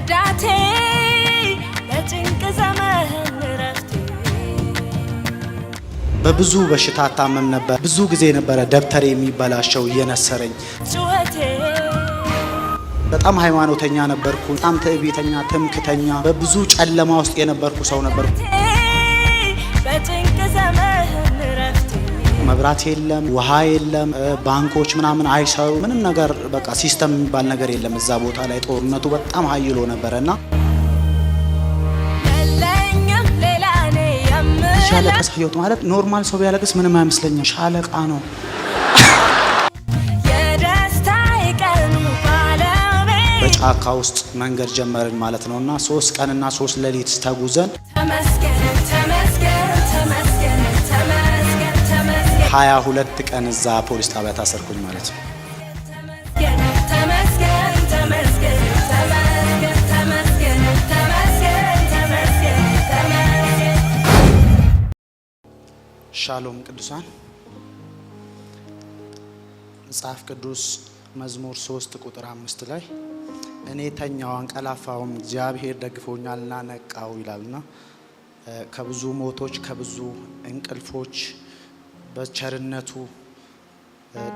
ረዳቴ በጭንቅ ዘመን ረፍቴ በብዙ በሽታ ታመም ነበር። ብዙ ጊዜ ነበረ ደብተሬ የሚበላሸው እየነሰረኝ። ጩኸቴ በጣም ሃይማኖተኛ ነበርኩ። በጣም ትዕቢተኛ፣ ትምክተኛ፣ በብዙ ጨለማ ውስጥ የነበርኩ ሰው ነበርኩ። በጭንቅ ዘመን ረፍቴ መብራት የለም፣ ውሃ የለም፣ ባንኮች ምናምን አይሰሩ፣ ምንም ነገር በቃ ሲስተም የሚባል ነገር የለም። እዛ ቦታ ላይ ጦርነቱ በጣም ኃይሎ ነበረና ሻለቃ ሳይወጥ ማለት ኖርማል ሰው ቢያለቅስ ምንም አይመስለኝም። ሻለቃ ነው። በጫካ ውስጥ መንገድ ጀመርን ማለት ነውና 3 ቀንና 3 ሌሊት ተጉዘን ተመስገን ተመስገን ተመስገን ተመስገን ተመስገን 22 ቀን እዛ ፖሊስ ጣቢያ ታሰርኩኝ ማለት ነው። ተመስገን ተመስገን ተመስገን ተመስገን ተመስገን ተመስገን ተመስገን። ሻሎም ቅዱሳን። መጽሐፍ ቅዱስ መዝሙር 3 ቁጥር 5 ላይ እኔ ተኛው አንቀላፋሁም እግዚአብሔር ደግፎኛልና ነቃው ይላልና ከብዙ ሞቶች ከብዙ እንቅልፎች በቸርነቱ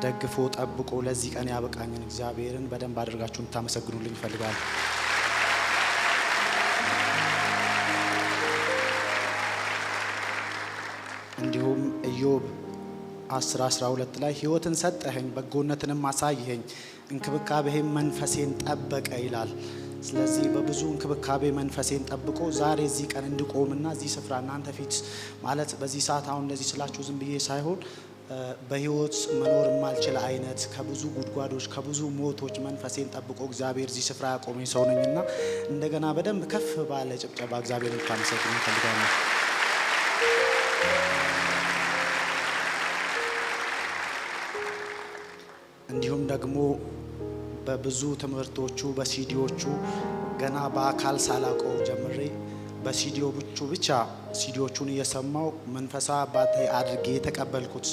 ደግፎ ጠብቆ ለዚህ ቀን ያበቃኝን እግዚአብሔርን በደንብ አድርጋችሁ እንድታመሰግኑልኝ እፈልጋለሁ። እንዲሁም ኢዮብ 10:12 ላይ ሕይወትን ሰጠኸኝ በጎነትንም አሳየኸኝ እንክብካቤህም መንፈሴን ጠበቀ ይላል። ስለዚህ በብዙ እንክብካቤ መንፈሴን ጠብቆ ዛሬ እዚህ ቀን እንድቆምና እዚህ ስፍራ እናንተ ፊት ማለት በዚህ ሰዓት አሁን እንደዚህ ስላችሁ ዝም ብዬ ሳይሆን በህይወት መኖር የማልችል አይነት ከብዙ ጉድጓዶች ከብዙ ሞቶች መንፈሴን ጠብቆ እግዚአብሔር እዚህ ስፍራ ያቆመኝ ሰው ነኝና እንደገና በደንብ ከፍ ባለ ጭብጨባ እግዚአብሔርን ታመሰግኑ እፈልጋለሁ። እንዲሁም ደግሞ በብዙ ትምህርቶቹ በሲዲዎቹ ገና በአካል ሳላቀው ጀምሬ በሲዲዎቹ ብቻ ሲዲዎቹን እየሰማው መንፈሳዊ አባቴ አድርጌ የተቀበልኩት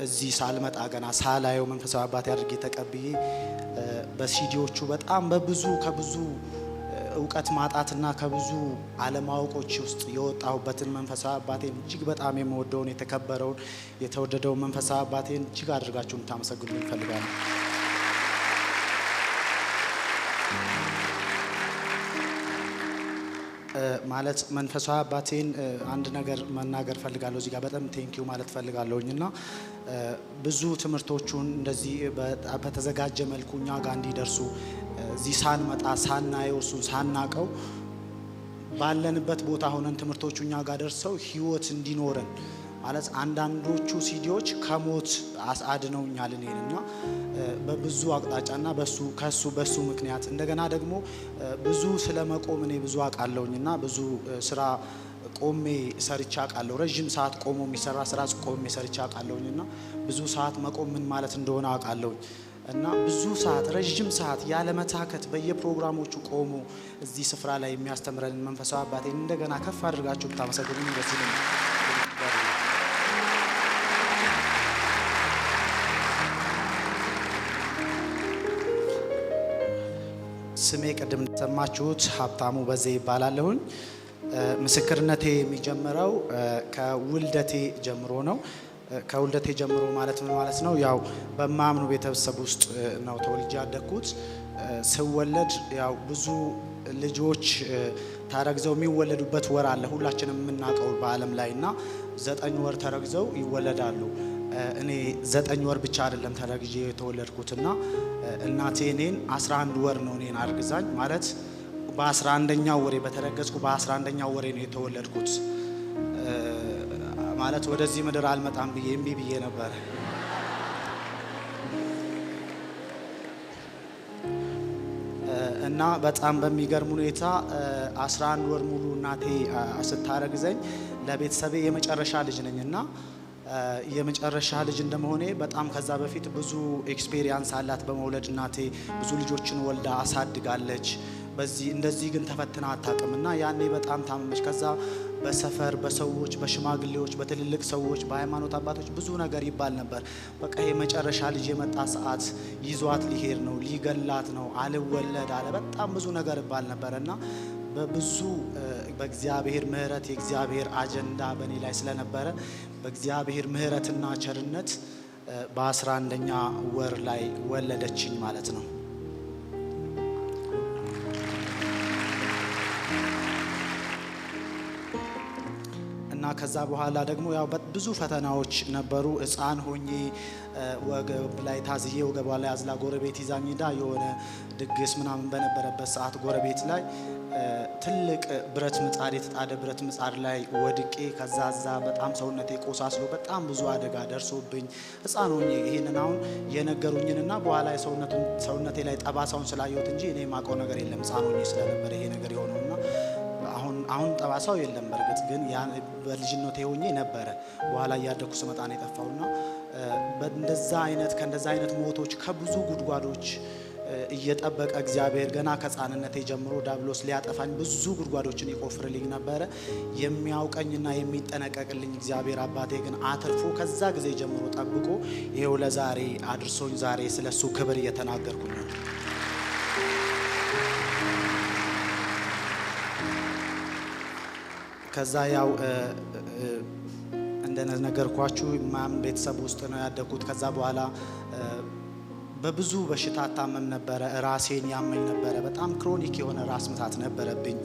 እዚህ ሳልመጣ ገና ሳላየው መንፈሳዊ አባቴ አድርጌ ተቀብዬ በሲዲዎቹ በጣም በብዙ ከብዙ እውቀት ማጣትና ከብዙ አለማወቆች ውስጥ የወጣሁበትን መንፈሳዊ አባቴን እጅግ በጣም የምወደውን የተከበረውን የተወደደውን መንፈሳዊ አባቴን እጅግ አድርጋችሁ እንድታመሰግኑ እፈልጋለሁ። ማለት መንፈሳዊ አባቴን አንድ ነገር መናገር ፈልጋለሁ እዚህ ጋር በጣም ቴንኪው ማለት ፈልጋለሁኝና ብዙ ትምህርቶቹን እንደዚህ በተዘጋጀ መልኩ እኛ ጋር እንዲደርሱ እዚህ ሳንመጣ ሳናየው እሱን ሳናቀው ባለንበት ቦታ ሆነን ትምህርቶቹ እኛ ጋር ደርሰው ህይወት እንዲኖረን ማለት አንዳንዶቹ ሲዲዎች ከሞት አድነውኛል እኔንና በብዙ አቅጣጫና በሱ ምክንያት እንደገና ደግሞ ብዙ ስለመቆም እኔ ብዙ አውቃለሁኝና ብዙ ስራ ቆሜ ሰርቻ አውቃለሁ። ረጅም ሰዓት ቆሞ የሚሰራ ስራ ቆሜ ሰርቻ አውቃለሁኝና ብዙ ሰዓት መቆም ምን ማለት እንደሆነ አውቃለሁኝ። እና ብዙ ሰዓት ረጅም ሰዓት ያለ መታከት በየፕሮግራሞቹ ቆሞ እዚህ ስፍራ ላይ የሚያስተምረን መንፈሳዊ አባቴን እንደገና ከፍ አድርጋችሁ ብታመሰግኑኝ ደስ ይለኛል። ስሜ ቅድም እንደሰማችሁት ሀብታሙ በዜ ይባላለሁኝ። ምስክርነቴ የሚጀምረው ከውልደቴ ጀምሮ ነው። ከውልደቴ ጀምሮ ማለት ምን ማለት ነው? ያው በማምኑ ቤተሰብ ውስጥ ነው ተወልጄ ያደግኩት። ስወለድ ያው ብዙ ልጆች ታረግዘው የሚወለዱበት ወር አለ ሁላችንም የምናውቀው በዓለም ላይና 9 ወር ተረግዘው ይወለዳሉ። እኔ 9 ወር ብቻ አይደለም ተረግዤ የተወለድኩትና እናቴ እኔን 11 ወር ነው እኔን አርግዛኝ ማለት በ11ኛው ወሬ በተረገዝኩ በ11ኛው ወሬ ነው የተወለድኩት። ማለት ወደዚህ ምድር አልመጣም ብዬ እምቢ ብዬ ነበር። እና በጣም በሚገርም ሁኔታ 11 ወር ሙሉ እናቴ ስታረግዘኝ ለቤተሰቤ የመጨረሻ ልጅ ነኝና የመጨረሻ ልጅ እንደመሆኔ በጣም ከዛ በፊት ብዙ ኤክስፔሪያንስ አላት በመውለድ እናቴ ብዙ ልጆችን ወልዳ አሳድጋለች። በዚህ እንደዚህ ግን ተፈትና አታውቅምና ያኔ በጣም ታመመች። ከዛ በሰፈር በሰዎች በሽማግሌዎች በትልልቅ ሰዎች በሃይማኖት አባቶች ብዙ ነገር ይባል ነበር። በቃ የመጨረሻ ልጅ የመጣ ሰዓት ይዟት ሊሄድ ነው፣ ሊገላት ነው፣ አልወለድ አለ። በጣም ብዙ ነገር ይባል ነበር እና በብዙ በእግዚአብሔር ምሕረት የእግዚአብሔር አጀንዳ በእኔ ላይ ስለነበረ በእግዚአብሔር ምሕረትና ቸርነት በ11ኛ ወር ላይ ወለደችኝ ማለት ነው። እና ከዛ በኋላ ደግሞ ያው ብዙ ፈተናዎች ነበሩ። ሕፃን ሆኜ ወገብ ላይ ታዝዬ ወገቧ ላይ አዝላ ጎረቤት ይዛኝ ሄዳ የሆነ ድግስ ምናምን በነበረበት ሰዓት ጎረቤት ላይ ትልቅ ብረት ምጣድ የተጣደ ብረት ምጣድ ላይ ወድቄ ከዛዛ በጣም ሰውነቴ ቆሳስሎ በጣም ብዙ አደጋ ደርሶብኝ ሕፃን ሆኜ ይሄንን አሁን የነገሩኝንና በኋላ ሰውነቴ ላይ ጠባሳውን ስላየሁት እንጂ እኔ የማውቀው ነገር የለም። ሕፃን ሆኜ ስለነበረ ይሄ ነገር የሆነውና አሁን ጠባሳው የለም። በእርግጥ ግን ያ በልጅነቴ ሆኜ ነበረ። በኋላ እያደኩ ስመጣ ነው የጠፋውና ከእንደዛ አይነት ሞቶች ከብዙ ጉድጓዶች እየጠበቀ እግዚአብሔር ገና ከሕፃንነቴ ጀምሮ ዲያብሎስ ሊያጠፋኝ ብዙ ጉድጓዶችን ይቆፍርልኝ ነበረ። የሚያውቀኝና የሚጠነቀቅልኝ እግዚአብሔር አባቴ ግን አትርፎ ከዛ ጊዜ ጀምሮ ጠብቆ ይሄው ለዛሬ አድርሶኝ ዛሬ ስለሱ ክብር እየተናገርኩኝ ነው። ከዛ ያው እንደነገርኳችሁ ማም ቤተሰብ ውስጥ ነው ያደኩት። ከዛ በኋላ በብዙ በሽታ ታመም ነበረ። ራሴን ያመኝ ነበረ። በጣም ክሮኒክ የሆነ ራስ ምታት ነበረብኝ።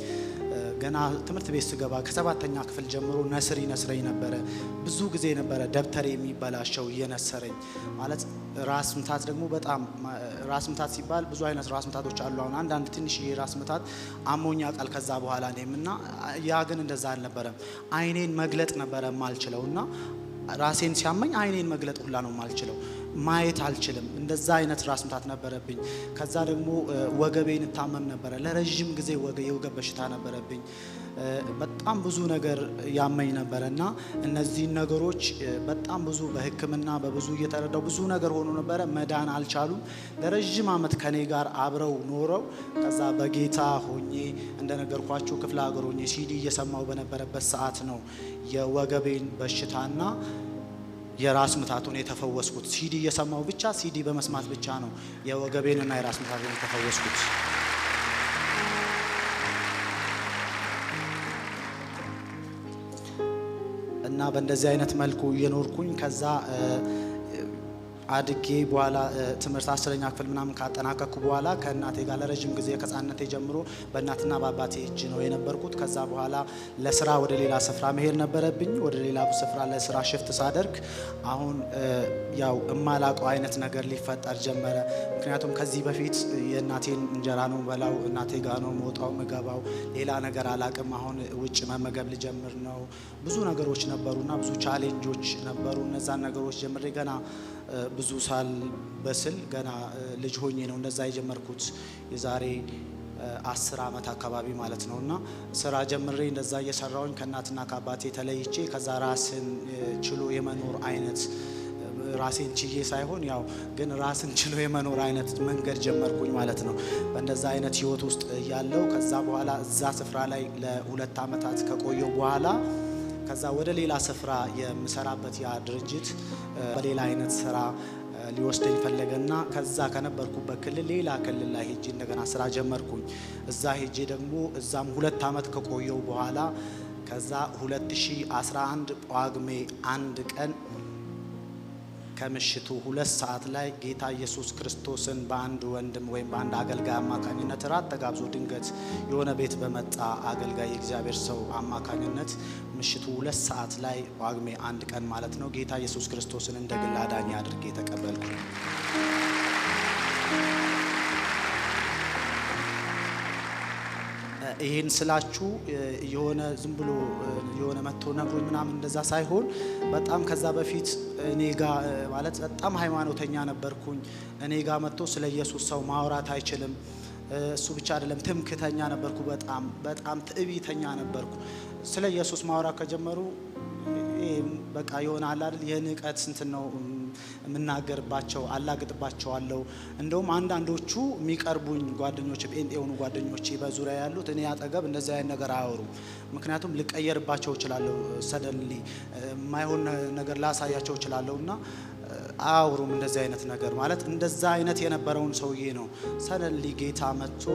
ገና ትምህርት ቤት ስገባ ከ7ኛ ክፍል ጀምሮ ነስረኝ ነበረ። ብዙ ጊዜ ነበረ ደብተሬ የሚበላሸው እየነሰረኝ ማለት። ራስ ምታት ደግሞ በጣም ራስ ምታት ሲባል ብዙ አይነት ራስ ምታቶች አሉ። አሁን አንዳንድ ትንሽዬ ራስ ምታት አሞኛ ቃል ከዛ በኋላ እኔምና ያ ግን እንደዛ አልነበረም። አይኔን መግለጥ ነበረ ማልችለው እና ራሴን ሲያመኝ አይኔን መግለጥ ሁላ ነው ማልችለው፣ ማየት አልችልም። እንደዛ አይነት ራስ ምታት ነበረብኝ። ከዛ ደግሞ ወገቤን እታመም ነበረ። ለረጅም ጊዜ የወገብ በሽታ ነበረብኝ። በጣም ብዙ ነገር ያመኝ ነበረ እና እነዚህን ነገሮች በጣም ብዙ በሕክምና በብዙ እየተረዳው ብዙ ነገር ሆኖ ነበረ። መዳን አልቻሉም። ለረጅም ዓመት ከኔ ጋር አብረው ኖረው ከዛ በጌታ ሆኜ እንደነገርኳችሁ ክፍለ ሀገር ሆኜ ሲዲ እየሰማው በነበረበት ሰዓት ነው የወገቤን በሽታና የራስ ምታቱን የተፈወስኩት። ሲዲ እየሰማው ብቻ ሲዲ በመስማት ብቻ ነው የወገቤንና የራስ ምታቱን የተፈወስኩት። እና በእንደዚህ አይነት መልኩ እየኖርኩኝ ከዛ አድጌ በኋላ ትምህርት 10ኛ ክፍል ምናምን ካጠናቀቅኩ በኋላ ከእናቴ ጋር ለረጅም ጊዜ ከሕፃንነቴ ጀምሮ በእናትና በአባቴ እጅ ነው የነበርኩት። ከዛ በኋላ ለስራ ወደ ሌላ ስፍራ መሄድ ነበረብኝ። ወደ ሌላ ስፍራ ለስራ ሽፍት ሳደርግ አሁን ያው እማላቀው አይነት ነገር ሊፈጠር ጀመረ። ምክንያቱም ከዚህ በፊት የእናቴን እንጀራ ነው በላው፣ እናቴ ጋር ነው መውጣው ምገባው፣ ሌላ ነገር አላቅም። አሁን ውጭ መመገብ ልጀምር ነው። ብዙ ነገሮች ነበሩና ብዙ ቻሌንጆች ነበሩ። እነዛን ነገሮች ጀምሬ ገና ብዙ ሳል በስል ገና ልጅ ሆኜ ነው እንደዛ የጀመርኩት የዛሬ 10 ዓመት አካባቢ ማለት ነው። እና ስራ ጀምሬ እንደዛ እየሰራውኝ ከእናትና ከአባቴ ተለይቼ ከዛ ራስን ችሎ የመኖር አይነት ራሴን ችዬ ሳይሆን ያው ግን ራስን ችሎ የመኖር አይነት መንገድ ጀመርኩኝ ማለት ነው። በእንደዛ አይነት ህይወት ውስጥ ያለው ከዛ በኋላ እዛ ስፍራ ላይ ለ2 ዓመታት ከቆየው በኋላ ከዛ ወደ ሌላ ስፍራ የምሰራበት ያ ድርጅት በሌላ አይነት ስራ ሊወስደኝ ፈለገና ከዛ ከነበርኩበት ክልል ሌላ ክልል ላይ ሄጄ እንደገና ስራ ጀመርኩኝ። እዛ ሄጄ ደግሞ እዛም 2 ዓመት ከቆየው በኋላ ከዛ 2011 ጳጉሜ 1 ቀን ከምሽቱ 2 ሰዓት ላይ ጌታ ኢየሱስ ክርስቶስን በአንድ ወንድም ወይም በአንድ አገልጋይ አማካኝነት ራት ተጋብዞ ድንገት የሆነ ቤት በመጣ አገልጋይ የእግዚአብሔር ሰው አማካኝነት ምሽቱ 2 ሰዓት ላይ ጳጉሜ 1 ቀን ማለት ነው ጌታ ኢየሱስ ክርስቶስን እንደ ግል አዳኝ አድርጌ ተቀበልኩ። ይሄን ስላችሁ የሆነ ዝም ብሎ የሆነ መጥቶ ነግሮኝ ምናምን እንደዛ ሳይሆን በጣም ከዛ በፊት እኔ ጋር ማለት በጣም ሃይማኖተኛ ነበርኩኝ። እኔ ጋር መጥቶ ስለ ኢየሱስ ሰው ማውራት አይችልም። እሱ ብቻ አይደለም ትምክተኛ ነበርኩ። በጣም ትዕቢተኛ ነበርኩ። ስለ ኢየሱስ ማውራት ከጀመሩ በቃ ይሆናል አይደል የንቀት እንትን ነው የምናገርባቸው አላግጥባቸዋለሁ። እንደውም አንዳንዶቹ የሚቀርቡኝ ጓደኞች ጴንጤ የሆኑ ጓደኞቼ በዙሪያ ያሉት እኔ አጠገብ እንደዚህ አይነት ነገር አያወሩም። ምክንያቱም ልቀየርባቸው እችላለሁ፣ ሰደንሊ የማይሆን ነገር ላሳያቸው እችላለሁና አያወሩም እንደዚህ አይነት ነገር። ማለት እንደዛ አይነት የነበረውን ሰውዬ ነው ሰደንሊ ጌታ መጥቶ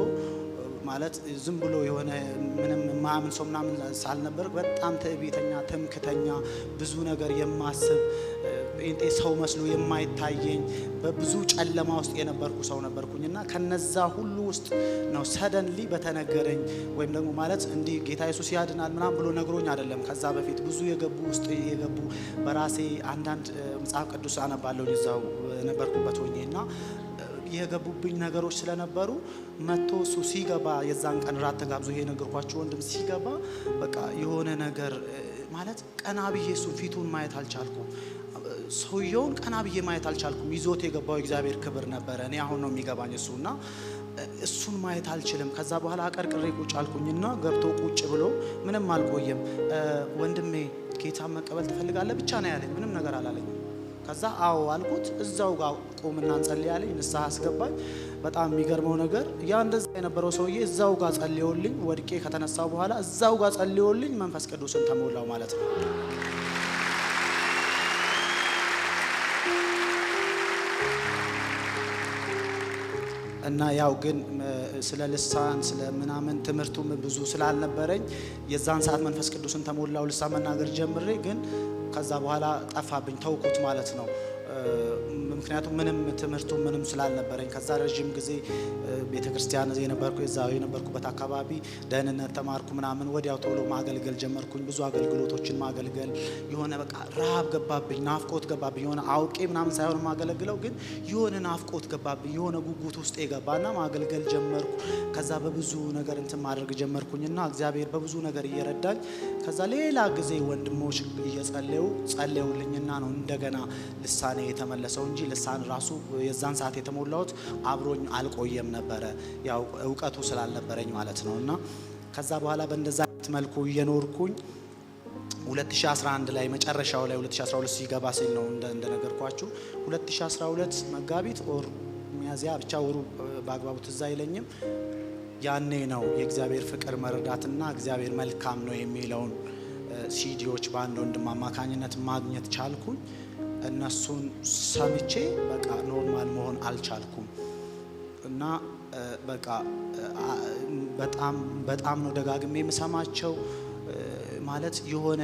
ማለት ዝም ብሎ የሆነ ምንም ማምን ሰው ምናምን ሳልነበር በጣም ትዕቢተኛ፣ ትምክተኛ፣ ብዙ ነገር የማስብ ጴንጤ ሰው መስሎ የማይታየኝ በብዙ ጨለማ ውስጥ የነበርኩ ሰው ነበርኩኝና ከነዛ ሁሉ ውስጥ ነው ሰደንሊ በተነገረኝ ወይም ደግሞ ማለት እንዲህ ጌታ ኢየሱስ ያድናል ምናምን ብሎ ነግሮኝ አይደለም። ከዛ በፊት ብዙ የገቡ ውስጥ የገቡ በራሴ አንዳንድ መጽሐፍ ቅዱስ አነባለሁ እዛው ነበርኩበት ሆኜና የገቡብኝ ነገሮች ስለነበሩ መጥቶ እሱ ሲገባ የዛን ቀን ራት ተጋብዞ ይሄ ነገርኳችሁ ወንድም ሲገባ በቃ የሆነ ነገር ማለት ቀና ብዬ እሱ ፊቱን ማየት አልቻልኩም። ሰውየውን ቀና ብዬ ማየት አልቻልኩም። ይዞት የገባው እግዚአብሔር ክብር ነበረ። እኔ አሁን ነው የሚገባኝ እሱና እሱን ማየት አልችልም። ከዛ በኋላ አቀርቅሬ ቁጭ አልኩኝና ገብቶ ቁጭ ብሎ ምንም አልቆየም። ወንድሜ ጌታ መቀበል ትፈልጋለህ ብቻ ነው ያለኝ። ምንም ነገር አላለኝም። ከዛ አዎ አልኩት። እዛው ጋር ቆምና እንጸልይ ያለኝ፣ ንስሐ አስገባኝ። በጣም የሚገርመው ነገር ያ እንደዛ የነበረው ሰውዬ እዛው ጋር ጸልዮልኝ ወድቄ ከተነሳው በኋላ እዛው ጋር ጸልዮልኝ መንፈስ ቅዱስን ተሞላው ማለት ነው። እና ያው ግን ስለ ልሳን ስለ ምናምን ትምህርቱም ብዙ ስላልነበረኝ የዛን ሰዓት መንፈስ ቅዱስን ተሞላው፣ ልሳን መናገር ጀምሬ ግን ከዛ በኋላ ጠፋብኝ፣ ተውኩት ማለት ነው። ምክንያቱም ምንም ትምህርቱ ምንም ስላልነበረኝ ከዛ ረጅም ጊዜ ቤተክርስቲያን የነበርኩበት አካባቢ ደህንነት ተማርኩ ምናምን ወዲያው ቶሎ ማገልገል ጀመርኩኝ። ብዙ አገልግሎቶችን ማገልገል የሆነ በቃ ረሃብ ገባብኝ፣ ናፍቆት ገባብኝ። የሆነ አውቄ ምናምን ሳይሆን ማገለግለው ግን የሆነ ናፍቆት ገባብኝ፣ የሆነ ጉጉት ውስጥ የገባና ማገልገል ጀመርኩ። ከዛ በብዙ ነገር እንትን ማድረግ ጀመርኩኝና እግዚአብሔር በብዙ ነገር እየረዳኝ ከዛ ሌላ ጊዜ ወንድሞች ጸለዩልኝና ነው እንደገና ልሳኔ የተመለሰው እንጂ ልሳን ራሱ የዛን ሰዓት የተሞላሁት አብሮኝ አልቆየም ነበረ፣ ያው እውቀቱ ስላልነበረኝ ማለት ነውና ከዛ በኋላ በእንደዛ መልኩ እየኖርኩኝ 2011 ላይ መጨረሻው ላይ 2012 ሲገባ ሲል ነው እንደነገርኳችሁ 2012 መጋቢት ኦር ሚያዝያ ብቻ ወሩ በአግባቡ ትዝ አይለኝም። ያኔ ነው የእግዚአብሔር ፍቅር መረዳትና እግዚአብሔር መልካም ነው የሚለውን ሲዲዎች በአንድ ወንድም አማካኝነት ማግኘት ቻልኩኝ። እነሱን ሰምቼ በቃ ኖርማል መሆን አልቻልኩም እና በቃ በጣም ነው ደጋግሜ የምሰማቸው። ማለት የሆነ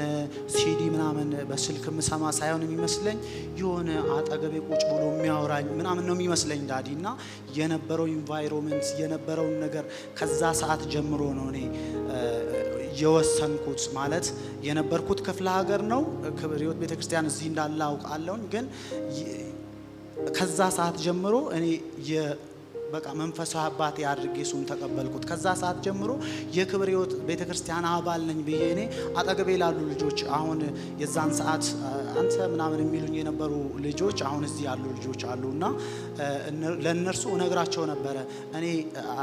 ሲዲ ምናምን በስልክ ምሰማ ሳይሆን የሚመስለኝ የሆነ አጠገቤ ቁጭ ብሎ የሚያወራኝ ምናምን ነው የሚመስለኝ ዳዲ። እና የነበረው ኢንቫይሮንመንት የነበረውን ነገር ከዛ ሰዓት ጀምሮ ነው እኔ የወሰንኩት። ማለት የነበርኩት ክፍለ ሀገር ነው፣ ክብር ሕይወት ቤተክርስቲያን እዚህ እንዳለ አውቃለሁኝ። ግን ከዛ ሰዓት ጀምሮ እኔ በቃ መንፈሳዊ አባቴ አድርጌ እሱን ተቀበልኩት። ከዛ ሰዓት ጀምሮ የክብር ሕይወት ቤተክርስቲያን አባል ነኝ ብዬ እኔ አጠገቤ ላሉ ልጆች አሁን የዛን ሰዓት አንተ ምናምን የሚሉኝ የነበሩ ልጆች አሁን እዚህ ያሉ ልጆች አሉና ለነርሱ እነግራቸው ነበረ እኔ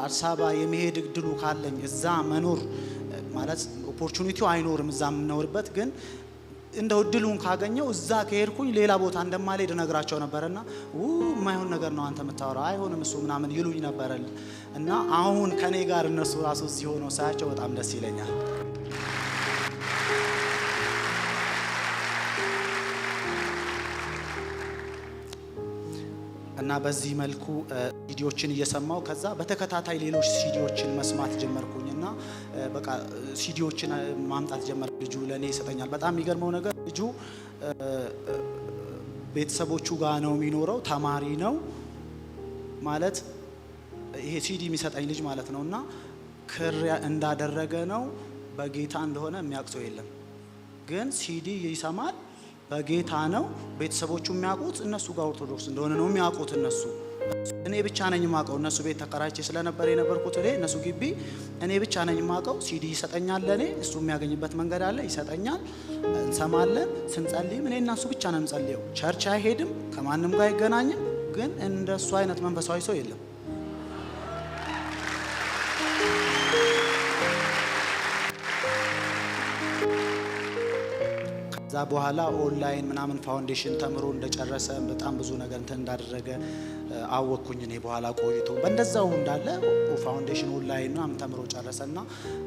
አዲስ አበባ የመሄድ እድሉ ካለኝ እዛ መኖር ማለት ኦፖርቹኒቲው አይኖርም እዛ የምኖርበት፣ ግን እንደው እድሉን ካገኘው እዛ ከሄድኩኝ ሌላ ቦታ እንደማልሄድ ነግራቸው ነበርና የማይሆን ነገር ነው አንተ የምታወራው አይሆንም እሱ ምናምን ይሉኝ ነበር። እና አሁን ከኔ ጋር እነሱ ራሱ እዚህ ሆነው ሳያቸው በጣም ደስ ይለኛል። እና በዚህ መልኩ ሲዲዎችን እየሰማው ከዛ በተከታታይ ሌሎች ሲዲዎችን መስማት ጀመርኩኝና በቃ ሲዲዎችን ማምጣት ጀመር። ልጁ ለኔ ይሰጠኛል። በጣም የሚገርመው ነገር ልጁ ቤተሰቦቹ ጋር ነው የሚኖረው፣ ተማሪ ነው ማለት ይሄ ሲዲ የሚሰጠኝ ልጅ ማለት ነውና ክር እንዳደረገ ነው በጌታ እንደሆነ የሚያውቅ ሰው የለም። ግን ሲዲ ይሰማል፣ በጌታ ነው። ቤተሰቦቹ የሚያውቁት እነሱ ጋር ኦርቶዶክስ እንደሆነ ነው የሚያውቁት እነሱ። እኔ ብቻ ነኝ የማውቀው። እነሱ ቤት ተከራይቼ ስለነበር የነበርኩት እኔ እነሱ ግቢ እኔ ብቻ ነኝ የማውቀው። ሲዲ ይሰጠኛል ለኔ፣ እሱ የሚያገኝበት መንገድ አለ፣ ይሰጠኛል፣ እንሰማለን። ስንጸልይም እኔ እና እሱ ብቻ ነን እንጸልየው። ቸርች አይሄድም፣ ከማንም ጋር አይገናኝም። ግን እንደሱ አይነት መንፈሳዊ ሰው የለም። ከዛ በኋላ ኦንላይን ምናምን ፋውንዴሽን ተምሮ እንደጨረሰ በጣም ብዙ ነገር እንትን እንዳደረገ አወቅኩኝ እኔ በኋላ ቆይቶ። በእንደዛው እንዳለ ፋውንዴሽን ኦንላይን ምናምን ተምሮ ጨረሰና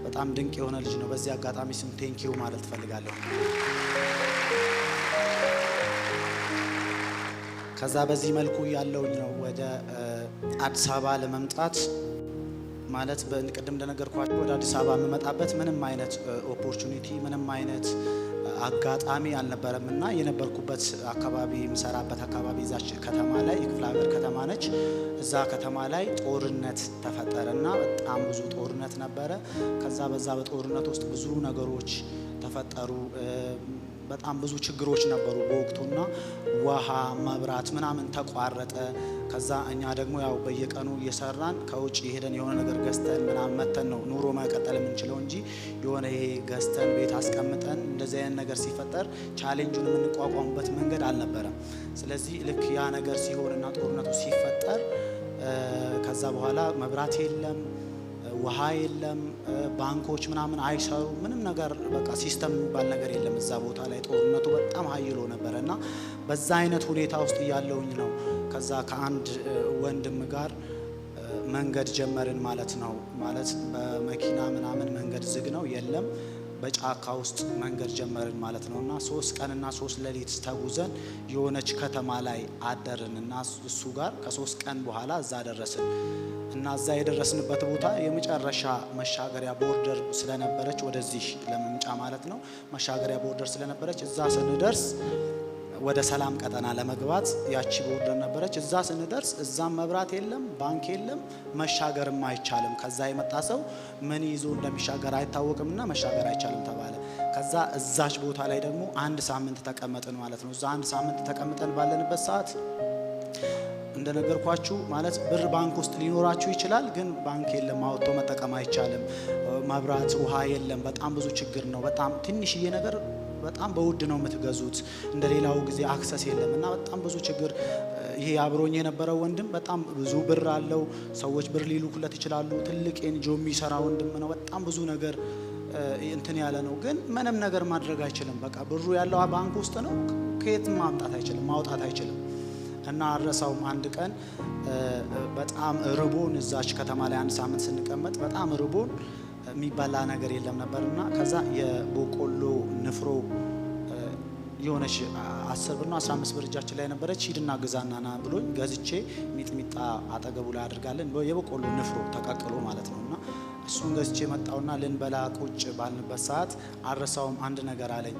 በጣም ድንቅ የሆነ ልጅ ነው። በዚህ አጋጣሚ ስም ቴንኪው ማለት ፈልጋለሁ። ከዛ በዚህ መልኩ ያለውኝ ነው ወደ አዲስ አበባ ለመምጣት ማለት ቅድም እንደነገርኳችሁ ወደ አዲስ አበባ የምመጣበት ምንም አይነት ኦፖርቹኒቲ ምንም አይነት አጋጣሚ አልነበረም እና የነበርኩበት አካባቢ የምሰራበት አካባቢ እዛች ከተማ ላይ የክፍለ ሀገር ከተማ ነች። እዛ ከተማ ላይ ጦርነት ተፈጠረና በጣም ብዙ ጦርነት ነበረ። ከዛ በዛ በጦርነት ውስጥ ብዙ ነገሮች ተፈጠሩ። በጣም ብዙ ችግሮች ነበሩ በወቅቱና ውሃ፣ መብራት ምናምን ተቋረጠ። ከዛ እኛ ደግሞ ያው በየቀኑ እየሰራን ከውጭ ሄደን የሆነ ነገር ገዝተን ምናምን መተን ነው ኑሮ መቀጠል የምንችለው እንጂ የሆነ ይሄ ገዝተን ቤት አስቀምጠን እንደዚህ አይነት ነገር ሲፈጠር ቻሌንጁን የምንቋቋሙበት መንገድ አልነበረም። ስለዚህ ልክ ያ ነገር ሲሆንና ጦርነቱ ሲፈጠር ከዛ በኋላ መብራት የለም፣ ውሃ የለም፣ ባንኮች ምናምን አይሰሩ፣ ምንም ነገር በቃ ሲስተም የሚባል ነገር የለም እዛ ቦታ ላይ። ጦርነቱ በጣም ሀይሎ ነበረ እና በዛ አይነት ሁኔታ ውስጥ እያለውኝ ነው ከዛ ከአንድ ወንድም ጋር መንገድ ጀመርን ማለት ነው። ማለት በመኪና ምናምን መንገድ ዝግ ነው የለም፣ በጫካ ውስጥ መንገድ ጀመርን ማለት ነው እና 3 ቀንና 3 ሌሊት ተጉዘን የሆነች ከተማ ላይ አደርን እና እሱ ጋር ከ3 ቀን በኋላ እዛ ደረስን እና እዛ የደረስንበት ቦታ የመጨረሻ መሻገሪያ ቦርደር ስለነበረች ወደዚህ ለመምጫ ማለት ነው መሻገሪያ ቦርደር ስለነበረች እዛ ስንደርስ ወደ ሰላም ቀጠና ለመግባት ያቺ ቦርደር ነበረች። እዛ ስንደርስ እዛም መብራት የለም፣ ባንክ የለም፣ መሻገርም አይቻልም። ከዛ የመጣ ሰው ምን ይዞ እንደሚሻገር አይታወቅምና መሻገር አይቻልም ተባለ። ከዛ እዛች ቦታ ላይ ደግሞ 1 ሳምንት ተቀመጥን ማለት ነው። እዛ 1 ሳምንት ተቀምጠን ባለንበት ሰዓት እንደነገርኳችሁ ማለት ብር ባንክ ውስጥ ሊኖራችሁ ይችላል፣ ግን ባንክ የለም፣ አውጥቶ መጠቀም አይቻልም። መብራት፣ ውሃ የለም። በጣም ብዙ ችግር ነው። በጣም ትንሽዬ ነገር በጣም በውድ ነው የምትገዙት። እንደሌላው ጊዜ አክሰስ የለም እና በጣም ብዙ ችግር። ይሄ አብሮኝ የነበረው ወንድም በጣም ብዙ ብር አለው። ሰዎች ብር ሊልኩለት ይችላሉ። ትልቅ ኤንጂኦ የሚሰራ ወንድም ነው። በጣም ብዙ ነገር እንትን ያለ ነው፣ ግን ምንም ነገር ማድረግ አይችልም። በቃ ብሩ ያለው ባንክ ውስጥ ነው። ከየትም ማምጣት አይችልም፣ ማውጣት አይችልም። እና አረሳውም አንድ ቀን በጣም ርቦን እዛች ከተማ ላይ 1 ሳምንት ስንቀመጥ በጣም ርቦን የሚበላ ነገር የለም ነበርና ከዛ የቦቆሎ ንፍሮ የሆነች 10 ብር ነው 15 ብር እጃችን ላይ ነበረች። ሂድና ግዛና ና ብሎኝ ገዝቼ ሚጥሚጣ አጠገቡ ላይ አድርጋለን የቦቆሎ ንፍሮ ተቀቅሎ ማለት ነውና እሱን ገዝቼ መጣውና ልንበላ ቁጭ ባልንበት ሰዓት አረሳውም አንድ ነገር አለኝ።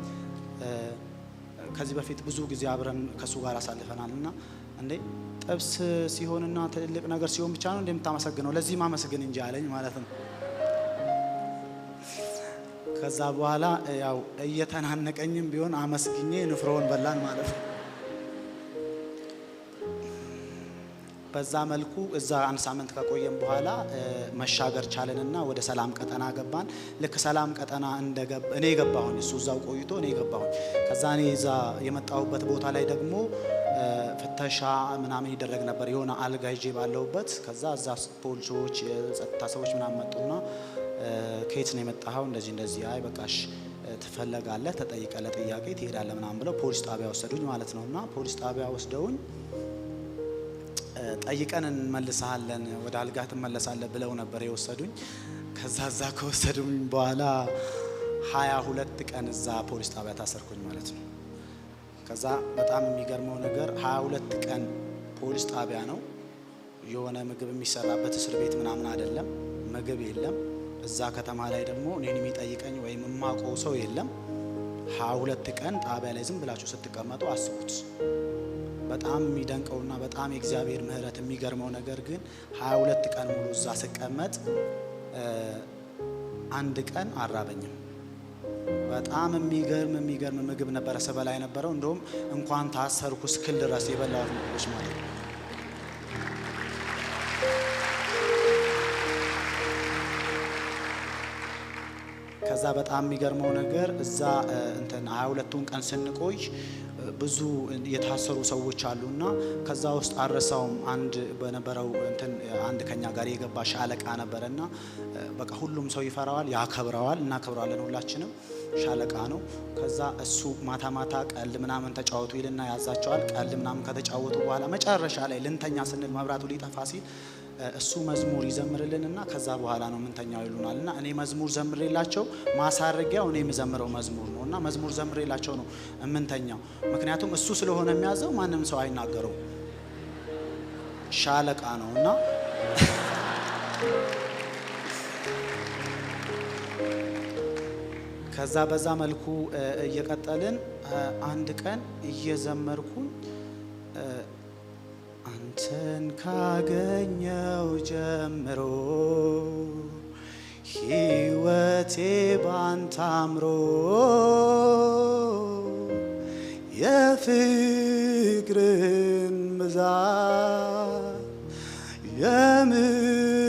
ከዚህ በፊት ብዙ ጊዜ አብረን ከሱ ጋር አሳልፈናልና እንዴ ጥብስ ሲሆንና ትልቅ ነገር ሲሆን ብቻ ነው እንደምታመሰግነው ለዚህ ማመስገን እንጂ አለኝ ማለት ነው። ከዛ በኋላ ያው እየተናነቀኝም ቢሆን አመስግኜ ንፍሮውን በላን ማለት ነው። በዛ መልኩ እዛ 1 ሳምንት ከቆየም በኋላ መሻገር ቻለንና ወደ ሰላም ቀጠና ገባን። ልክ ሰላም ቀጠና እኔ ገባሁኝ፣ እሱ እዛው ቆይቶ እኔ ገባሁኝ። ከዛ እኔ እዛ የመጣሁበት ቦታ ላይ ደግሞ ፍተሻ ምናምን ይደረግ ነበር የሆነ አልጋ ይዤ ባለሁበት። ከዛ እዛ ፖሊሶች የጸጥታ ሰዎች ምናምን መጡና ከየት ነው የመጣኸው? እንደዚህ አይ በቃሽ ትፈለጋለህ፣ ተጠይቀ ለጥያቄ ትሄዳለህ ምናምን ብለው ፖሊስ ጣቢያ ወሰዱኝ ማለት ነውና ፖሊስ ጣቢያ ወስደውኝ ጠይቀን እንመልሳለን ወደ አልጋ ትመለሳለህ ብለው ነበር የወሰዱኝ። ከዛ ከወሰዱኝ በኋላ 22 ቀን እዛ ፖሊስ ጣቢያ ታሰርኩኝ ማለት ነው። ከዛ በጣም የሚገርመው ነገር 22 ቀን ፖሊስ ጣቢያ ነው። የሆነ ምግብ የሚሰራበት እስር ቤት ምናምን አይደለም፣ ምግብ የለም። እዛ ከተማ ላይ ደግሞ እኔን የሚጠይቀኝ ወይም የማውቀው ሰው የለም። 22 ቀን ጣቢያ ላይ ዝም ብላችሁ ስትቀመጡ አስቡት። በጣም የሚደንቀውና በጣም የእግዚአብሔር ምሕረት የሚገርመው ነገር ግን 22 ቀን ሙሉ እዛ ስቀመጥ አንድ ቀን አራበኝም። በጣም የሚገርም ምግብ ነበረ ስበላ የነበረው። እንደውም እንኳን ታሰርኩ እስክል ድረስ የበላሁት ምግቦች ማለት ነው። ከዛ በጣም የሚገርመው ነገር እዛ እንትን 22ቱን ቀን ስንቆይ ብዙ የታሰሩ ሰዎች አሉና ከዛ ውስጥ አረሳውም አንድ በነበረው እንትን አንድ ከኛ ጋር የገባ ሻለቃ ነበርና በቃ ሁሉም ሰው ይፈራዋል፣ ያከብረዋል፣ እናከብረዋለን ሁላችንም። ሻለቃ ነው። ከዛ እሱ ማታ ማታ ቀልድ ምናምን ተጫወቱ ይልና ያዛቸዋል። ቀልድ ምናምን ከተጫወቱ በኋላ መጨረሻ ላይ ልንተኛ ስንል መብራቱ ሊጠፋ ሲል እሱ መዝሙር ይዘምርልንና ከዛ በኋላ ነው ምንተኛው ይሉናልና እኔ መዝሙር ዘምሬላቸው ማሳረጊያው እኔ የምዘምረው መዝሙር ነውና መዝሙር ዘምሬላቸው ነው ምንተኛው። ምክንያቱም እሱ ስለሆነ የሚያዘው ማንም ሰው አይናገረው፣ ሻለቃ ነውና ከዛ በዛ መልኩ እየቀጠልን አንድ ቀን እየዘመርኩኝ አንተን ካገኘው ጀምሮ ሕይወቴ ባንተ አምሮ የፍቅርን ብዛት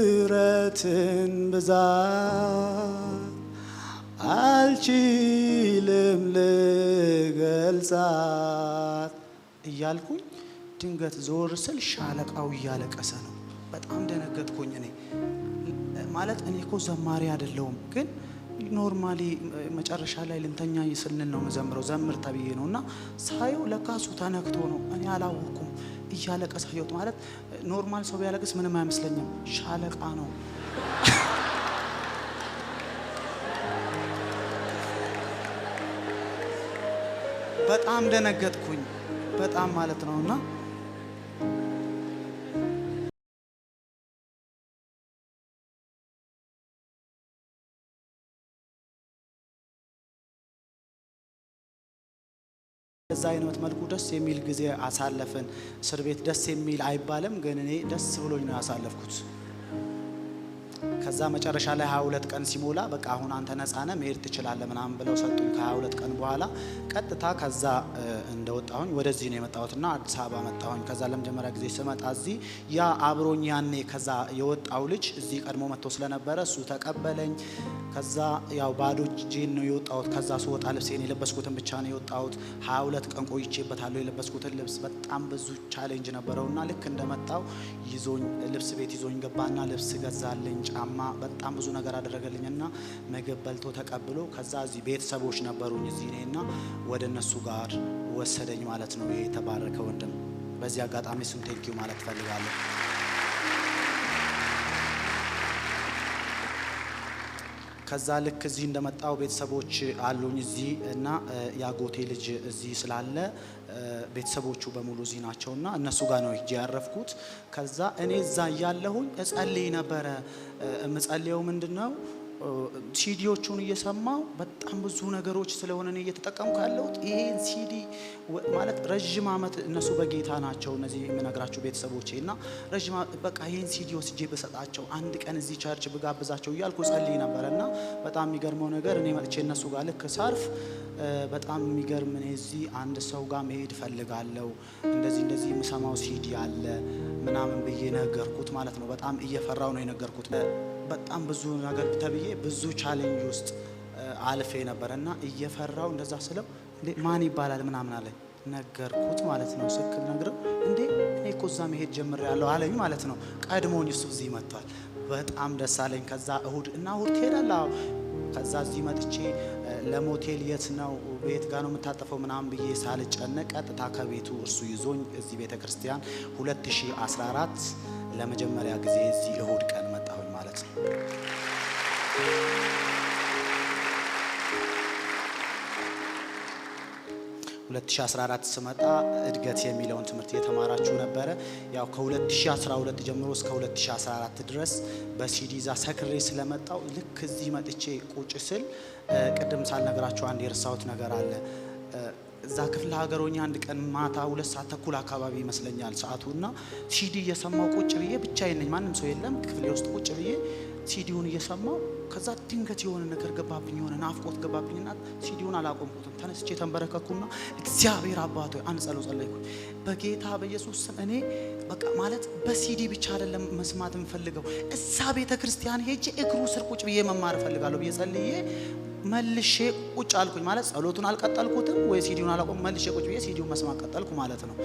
የምሕረትን ብዛት አልችልም ልገልጻት እያልኩኝ ድንገት ዞር ስል ሻለቃው እያለቀሰ ነው። በጣም ደነገጥኩኝ። እኔ ማለት እኔ እኮ ዘማሪ አይደለሁም፣ ግን ኖርማሊ መጨረሻ ላይ ልንተኛ ስንል ነው መዘምረው ዘምር ተብዬ ነው እና ሳየው ለካሱ ተነክቶ ነው። እኔ አላወኩም። እያለቀሰ አየሁት። ማለት ኖርማል ሰው ቢያለቅስ ምንም አይመስለኝም፣ ሻለቃ ነው። በጣም ደነገጥኩኝ፣ በጣም ማለት ነውና በዛ አይነት መልኩ ደስ የሚል ጊዜ አሳለፍን። እስር ቤት ደስ የሚል አይባልም፣ ግን እኔ ደስ ብሎኝ ነው ያሳለፍኩት። ከዛ መጨረሻ ላይ 22 ቀን ሲሞላ በቃ አሁን አንተ ነፃ ነህ መሄድ ትችላለህ ምናምን ብለው ሰጡኝ። ከ22 ቀን በኋላ ቀጥታ ከዛ እንደወጣሁኝ ወደዚህ ነው የመጣሁትና አዲስ አበባ መጣሁኝ። ከዛ ለመጀመሪያ ጊዜ ስመጣ እዚህ ያ አብሮኝ ያኔ ከዛ የወጣው ልጅ እዚህ ቀድሞ መጥቶ ስለነበረ እሱ ተቀበለኝ። ከዛ ያው ባዶ እጄን ነው የወጣሁት። ከዛ ስወጣ ልብሴን የለበስኩትን ብቻ ነው የወጣሁት። 22 ቀን ቆይቼበታለሁ። የለበስኩትን ልብስ በጣም ብዙ ቻሌንጅ ነበረውና ልክ እንደመጣው ይዞኝ ልብስ ቤት ይዞኝ ገባና ልብስ ገዛልኝ፣ ጫማ በጣም ብዙ ነገር አደረገልኝና ምግብ በልቶ ተቀብሎ ከዛ እዚህ ቤተሰቦች ነበሩኝ እዚህ እኔና ወደ እነሱ ጋር ወሰደኝ ማለት ነው። ይሄ የተባረከ ወንድም በዚህ አጋጣሚ እሱን ቴንኪው ማለት ፈልጋለሁ። ከዛ ልክ እዚህ እንደመጣው ቤተሰቦች አሉኝ እዚህ እና ያጎቴ ልጅ እዚህ ስላለ ቤተሰቦቹ በሙሉ እዚህ ናቸውና እነሱ ጋር ነው ሄጄ ያረፍኩት። ከዛ እኔ እዛ እያለሁኝ እጸልይ ነበረ። እምጸልየው ምንድነው ሲዲዎቹን እየሰማው በጣም ብዙ ነገሮች ስለሆነ እኔ እየተጠቀምኩ ያለሁት ይሄን ሲዲ ማለት ረጅም ዓመት እነሱ በጌታ ናቸው እነዚህ የምነግራቸው ቤተሰቦቼ እና ረጅም በቃ ይሄን ሲዲ ወስጄ በሰጣቸው አንድ ቀን እዚህ ቸርች ብጋብዛቸው እያልኩ ጸልይ ነበርና በጣም የሚገርመው ነገር እኔ መጥቼ እነሱ ጋር ልክ ሳርፍ በጣም የሚገርም እኔ እዚህ አንድ ሰው ጋር መሄድ ፈልጋለሁ እንደዚህ የምሰማው ሲዲ አለ ምናምን ብዬ ነገርኩት ማለት ነው። በጣም እየፈራው ነው የነገርኩት። በጣም ብዙ ነገር ተብዬ ብዙ ቻሌንጅ ውስጥ አልፌ ነበርና እየፈራው እንደዛ ስለው እንዴ ማን ይባላል ምናምን አለኝ። ነገርኩት ማለት ነው። ስክል ነግረው እንዴ እኔ እኮ እዛ መሄድ ጀምሬያለሁ አለኝ ማለት ነው። ቀድሞኝ እሱ እዚህ መጥቷል። በጣም ደስ አለኝ። ከዛ እሁድ ትሄዳለህ? ከዛ እዚህ መጥቼ ለሞቴል የት ነው ቤት ጋር ነው የምታጠፈው ምናምን ብዬ ሳልጨነቅ ቀጥታ ከቤቱ እርሱ ይዞኝ እዚህ ቤተክርስቲያን 2014 ለመጀመሪያ ጊዜ እዚህ እሁድ ቀን መጣሁኝ ማለት ነው። 2014 ስመጣ እድገት የሚለውን ትምህርት የተማራችሁ ነበረ። ያው ከ2012 ጀምሮ እስከ 2014 ድረስ በሲዲ ዛ ሰክሬ ስለመጣው ልክ እዚህ መጥቼ ቁጭ ስል ቅድም ሳልነግራችሁ አንድ የረሳሁት ነገር አለ። እዛ ክፍለ ሀገሮኛ አንድ ቀን ማታ 2 ሰዓት ተኩል አካባቢ ይመስለኛል ሰዓቱና ሲዲ እየሰማው ቁጭ ብዬ ብቻዬን ነኝ፣ ማንም ሰው የለም። ክፍሌ ውስጥ ቁጭ ብዬ ሲዲውን እየሰማው ከዛ ድንገት የሆነ ነገር ገባብኝ፣ የሆነ ናፍቆት ገባብኝና ሲዲውን አላቆምኩትም። ተነስቼ ተንበረከኩና እግዚአብሔር አባቶ አንድ ጸሎት ጸለይኩኝ። በጌታ በኢየሱስ ስም እኔ በቃ ማለት በሲዲ ብቻ አይደለም መስማት የምፈልገው፣ እዛ ቤተ ክርስቲያን ሄጄ እግሩ ስር ቁጭ ብዬ መማር እፈልጋለሁ ብዬ ጸልዬ መልሼ ቁጭ አልኩኝ ማለት ጸሎቱን አልቀጠልኩትም ወይ ሲዲውን አላቆም መልሼ ቁጭ ብዬ ሲዲውን መስማት ቀጠልኩ ማለት ነው።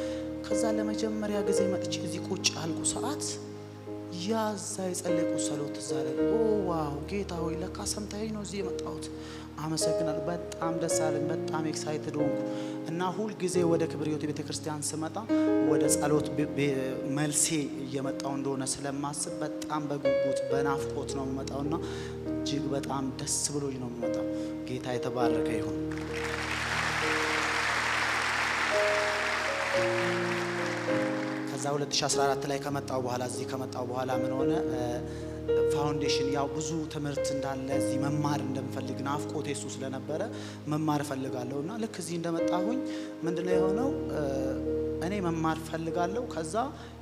ከዛ ለመጀመሪያ ጊዜ መጥቼ እዚህ ቁጭ አልኩ ሰዓት ያዛ የጸለይኩት ጸሎት እዛ ላይ ዋው ጌታ ሆይ ለካ ሰምተኸኝ ነው እዚህ የመጣሁት አመሰግናለሁ። በጣም ደስ አለኝ። በጣም ኤክሳይትድ ሆንኩ እና ሁል ጊዜ ወደ ክብር ሕይወት ቤተክርስቲያን ስመጣ ወደ ጸሎት መልሴ እየመጣው እንደሆነ ስለማስብ በጣም በጉጉት በናፍቆት ነው የምመጣውና እጅግ በጣም ደስ ብሎኝ ነው የምመጣው። ጌታ የተባረከ ይሁን። ከዛ 2014 ላይ ከመጣው በኋላ እዚህ ከመጣው በኋላ ምን ሆነ ፋውንዴሽን ያው ብዙ ትምህርት እንዳለ እዚህ መማር እንደምፈልግ ናፍቆቴ እሱ ስለነበረ መማር ፈልጋለሁና ልክ እዚህ እንደመጣሁኝ ምንድነው የሆነው እኔ መማር ፈልጋለሁ። ከዛ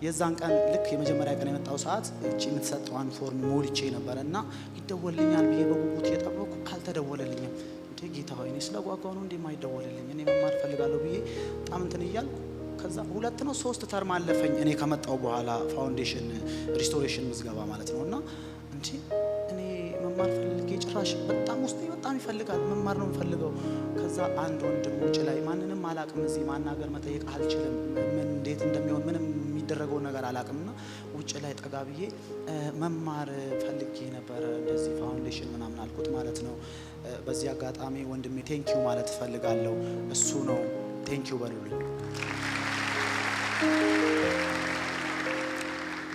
የዛን ቀን ልክ የመጀመሪያ ቀን የመጣው ሰዓት እቺ የምትሰጠዋን ፎርም ሞልቼ ነበርና ይደወልልኛል ብዬ በጉጉት እየጠበቅኩ አልተደወለልኝም። እንዴ ጌታ ሆይ እኔ ስለጓጓው ነው እንዴ የማይደወልልኝ? እኔ መማር ፈልጋለሁ ብዬ በጣም እንትን እያልኩ ከዛ 2 ነው 3 ተርም አለፈኝ እኔ ከመጣው በኋላ ፋውንዴሽን ሪስቶሬሽን ምዝገባ ማለት ነውና እንጂ እኔ መማር ፈልጌ ጭራሽ በጣም ውስጤ በጣም ይፈልጋል መማር ነው የምፈልገው። ከዛ አንድ ወንድም ውጭ ላይ ማንንም አላቅም እዚህ ማናገር መጠየቅ አልችልም ምን እንዴት እንደሚሆን ምንም የሚደረገው ነገር አላቅምና ውጭ ላይ ጠጋ ብዬ መማር ፈልጌ ነበር እንደዚህ ፋውንዴሽን ምናምን አልኩት ማለት ነው። በዚህ አጋጣሚ ወንድሜ ቴንኪው ማለት ፈልጋለሁ። እሱ ነው ቴንኪው በሉልኝ።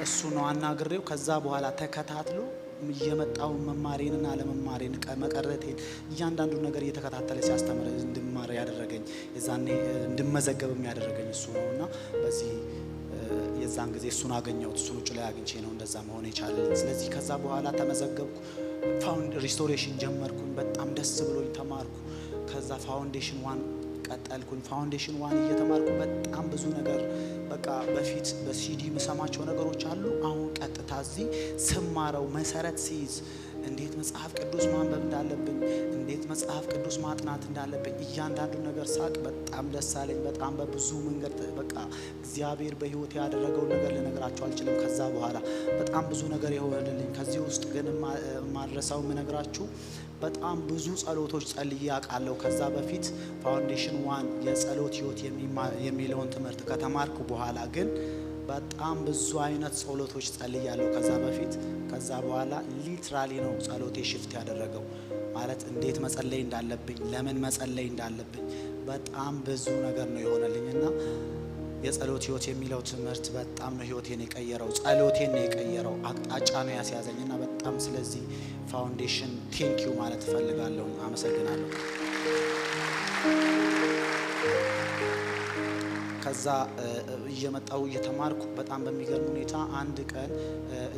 እሱ ነው አናግሬው ከዛ በኋላ ተከታትሎ እየመጣው መማሬንና አለመማሬን መቀረቴን እያንዳንዱ ነገር እየተከታተለ ሲያስተምር እንድማር ያደረገኝ የዛኔ እንድመዘገብም ያደረገኝ እሱ ነውና በዚህ የዛን ጊዜ እሱን አገኘሁት። እሱን ውጭ ላይ አግኝቼ ነው እንደዛ መሆን የቻለልኝ። ስለዚህ ከዛ በኋላ ተመዘገብኩ። ሪስቶሬሽን ጀመርኩኝ። በጣም ደስ ብሎኝ ተማርኩ። ከዛ ፋውንዴሽን 1 ቀጠልኩኝ። ፋውንዴሽን 1 እየተማርኩ በጣም ብዙ ነገር በቃ በፊት በሲዲ የምሰማቸው ነገሮች አሉ። አሁን ቀጥታ እዚህ ስማረው መሰረት ሲይዝ እንዴት መጽሐፍ ቅዱስ ማንበብ እንዳለብኝ እንዴት መጽሐፍ ቅዱስ ማጥናት እንዳለብኝ እያንዳንዱ ነገር ሳቅ በጣም ደስ አለኝ። በጣም በብዙ መንገድ በቃ እግዚአብሔር በህይወት ያደረገው ነገር ልነግራችሁ አልችልም። ከዛ በኋላ በጣም ብዙ ነገር የሆነልኝ ከዚህ ውስጥ ግን ማድረሳው የምነግራችሁ በጣም ብዙ ጸሎቶች ጸልዬ አውቃለሁ። ከዛ በፊት ፋውንዴሽን 1 የጸሎት ህይወት የሚለውን ትምህርት ከተማርኩ በኋላ ግን በጣም ብዙ አይነት ጸሎቶች ጸልያለሁ ከዛ በፊት። ከዛ በኋላ ሊትራሊ ነው ጸሎቴ ሽፍት ያደረገው ማለት እንዴት መጸለይ እንዳለብኝ ለምን መጸለይ እንዳለብኝ በጣም ብዙ ነገር ነው የሆነልኝና የጸሎት ህይወት የሚለው ትምህርት በጣም ነው ህይወቴን የቀየረው፣ ጸሎቴን ነው የቀየረው፣ አቅጣጫ ነው ያስያዘኝና በጣም ስለዚህ ፋውንዴሽን ቴንኪው ማለት እፈልጋለሁ። አመሰግናለሁ። ከዛ እየመጣው እየተማርኩ በጣም በሚገርም ሁኔታ አንድ ቀን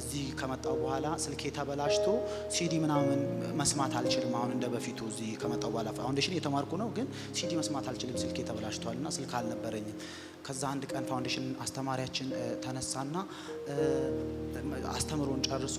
እዚህ ከመጣው በኋላ ስልኬ ተበላሽቶ ሲዲ ምናምን መስማት አልችልም። አሁን እንደ በፊቱ እዚህ ከመጣው በኋላ ፋውንዴሽን እየተማርኩ ነው ግን ሲዲ መስማት አልችልም ስልኬ ተበላሽቷልና ስልክ አልነበረኝም። ከዛ አንድ ቀን ፋውንዴሽን አስተማሪያችን ተነሳና አስተምሮን ጨርሶ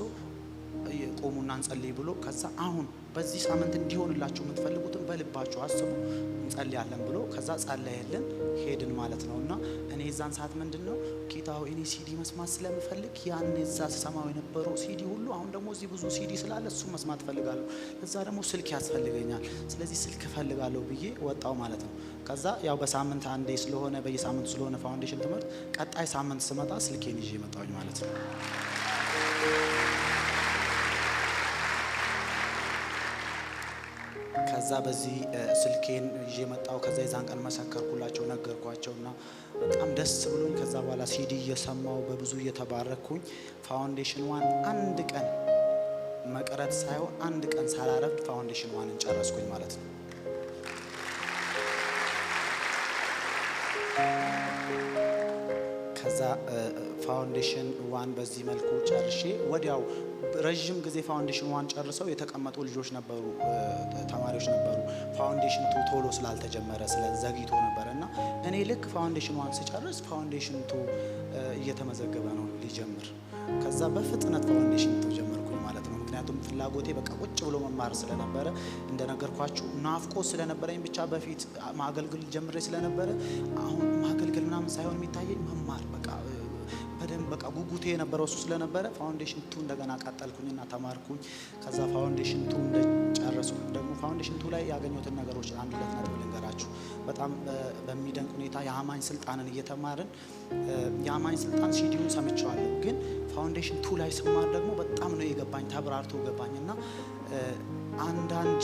ቆሙና እንጸልይ ብሎ ከዛ አሁን በዚህ ሳምንት እንዲሆንላችሁ የምትፈልጉትን በልባችሁ አስቡ እንጸልያለን ብሎ ከዛ ጸለየልን ሄድን ማለት ነውና እኔ የዛን ሰዓት ምንድነው ጌታ ሆይ እኔ ሲዲ መስማት ስለምፈልግ ያን እዛ ሰማው የነበረው ሲዲ ሁሉ አሁን ደግሞ እዚህ ብዙ ሲዲ ስላለ እሱ መስማት ፈልጋለሁ። እዛ ደግሞ ስልክ ያስፈልገኛል ስለዚህ ስልክ ፈልጋለሁ ብዬ ወጣው ማለት ነው። ከዛ ያው በሳምንት አንዴ ስለሆነ በየሳምንቱ ስለሆነ ፋውንዴሽን ትምህርት ቀጣይ ሳምንት ስመጣ ስልኬን ይዤ መጣሁኝ ማለት ነው። ከዛ በዚህ ስልኬን ይዤ መጣሁ። ከዛ የዛን ቀን መሰከርኩላቸው ነገርኳቸውና በጣም ደስ ብሎኝ ከዛ በኋላ ሲዲ እየሰማው በብዙ እየተባረኩኝ ፋውንዴሽን 1 አንድ ቀን መቅረት ሳይሆን አንድ ቀን ሳላረፍድ ፋውንዴሽን 1ን ጨረስኩኝ ማለት ነው። ከዛ ፋውንዴሽን 1 በዚህ መልኩ ጨርሼ ወዲያው ረጅም ጊዜ ፋውንዴሽን 1 ጨርሰው የተቀመጡ ልጆች ነበሩ፣ ተማሪዎች ነበሩ። ፋውንዴሽን 2 ቶሎ ስላልተጀመረ ስለዘግይቶ ነበርና እኔ ልክ ፋውንዴሽን 1 ስጨርስ ፋውንዴሽን 2 እየተመዘገበ ነው ሊጀምር። ከዛ በፍጥነት ፋውንዴሽን 2 ጀመርኩኝ ማለት ነው። ምክንያቱም ፍላጎቴ በቃ ቁጭ ብሎ መማር ስለነበረ እንደነገርኳችሁ ናፍቆት ስለነበረኝ ብቻ በፊት ማገልገል ጀምሬ ስለነበረ አሁን ማገልገል ምናምን ሳይሆን የሚታየኝ መማር በቃ በደንብ በቃ ጉጉቴ የነበረው እሱ ስለነበረ ፋውንዴሽን 2 እንደገና ቀጠልኩኝና ተማርኩኝ። ከዛ ፋውንዴሽን 2 እንደጨረስኩ ደግሞ ፋውንዴሽን 2 ላይ ያገኘሁትን ነገሮች አንድ ሁለት ነጥብ ልንገራችሁ። በጣም በሚደንቅ ሁኔታ የአማኝ ስልጣንን እየተማርን የአማኝ ስልጣን ሲዲውን ሰምቼዋለሁ፣ ግን ፋውንዴሽን 2 ላይ ስማር ደግሞ በጣም ነው የገባኝ፣ ተብራርቶ ገባኝና አንዳንድ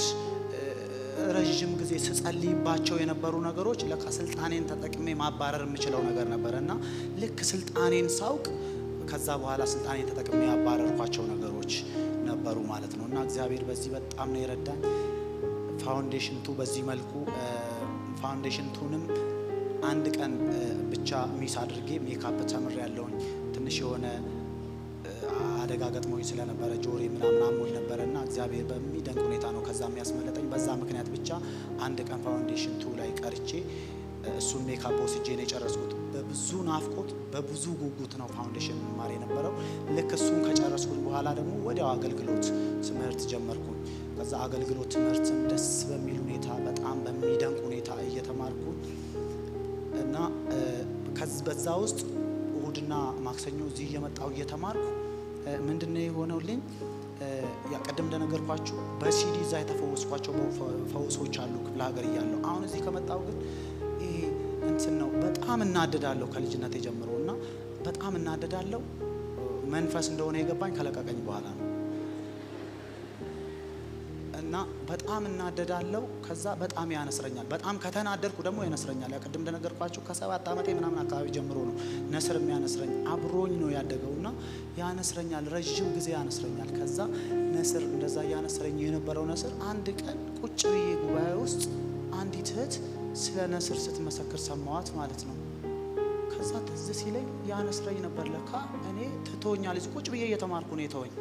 ረጅም ጊዜ ስጸልይባቸው የነበሩ ነገሮች ለካ ስልጣኔን ተጠቅሜ ማባረር የምችለው ነገር ነበርና ልክ ስልጣኔን ሳውቅ ከዛ በኋላ ስልጣኔን ተጠቅሜ ያባረርኳቸው ነገሮች ነበሩ ማለት ነው። እና እግዚአብሔር በዚህ በጣም ነው የረዳኝ። ፋውንዴሽን 2 በዚህ መልኩ ፋውንዴሽን 2ንም አንድ ቀን ብቻ ሚስ አድርጌ ሜካፕ ተምር ያለውኝ ትንሽ የሆነ አደጋ ገጥሞኝ ስለነበረ ጆሮዬ ምናምን አሞኝ ነበረና እግዚአብሔር በሚደንቅ ሁኔታ ነው ከዛ የሚያስመለጠኝ። በዛ ምክንያት ብቻ አንድ ቀን ፋውንዴሽን 2 ላይ ቀርቼ እሱን ሜካፕ ወስጄ ነው የጨረስኩት። በብዙ ናፍቆት በብዙ ጉጉት ነው ፋውንዴሽን ማር የነበረው። ልክ እሱን ከጨረስኩት በኋላ ደግሞ ወዲያው አገልግሎት ትምህርት ጀመርኩኝ። ከዛ አገልግሎት ትምህርትም ደስ በሚል ሁኔታ በጣም በሚደንቅ ሁኔታ እየተማርኩኝ እና በዛ ውስጥ እሁድና ማክሰኞ እዚህ እየመጣሁ እየተማርኩ ምንድነው የሆነውልኝ? ቅድም እንደነገርኳችሁ በሲዲ እዛ የተፈወስኳቸው ፈውሶች አሉ ክፍለ ሀገር እያለሁ። አሁን እዚህ ከመጣሁ ግን ይሄ እንትን ነው። በጣም እናደዳለሁ ከልጅነት ጀምሮ እና በጣም እናደዳለሁ። መንፈስ እንደሆነ የገባኝ ከለቀቀኝ በኋላ ነው። እና በጣም እናደዳለሁ። ከዛ በጣም ያነስረኛል። በጣም ከተናደድኩ ደግሞ ያነስረኛል። ያ ቅድም እንደነገርኳችሁ ከ7 ዓመቴ ምናምን አካባቢ ጀምሮ ነው ነስር የሚያነስረኝ። አብሮኝ ነው ያደገውና ያነስረኛል። ረጅም ጊዜ ያነስረኛል። ከዛ ነስር እንደዛ ያነስረኝ የነበረው ነስር አንድ ቀን ቁጭ ብዬ ጉባኤ ውስጥ አንዲት እህት ስለ ነስር ስትመሰክር ሰማዋት ማለት ነው። ከዛ ትዝ ሲለኝ ያነስረኝ ነበር። ለካ እኔ ትቶኛል። እዚህ ቁጭ ብዬ እየተማርኩ ነው የተወኝ።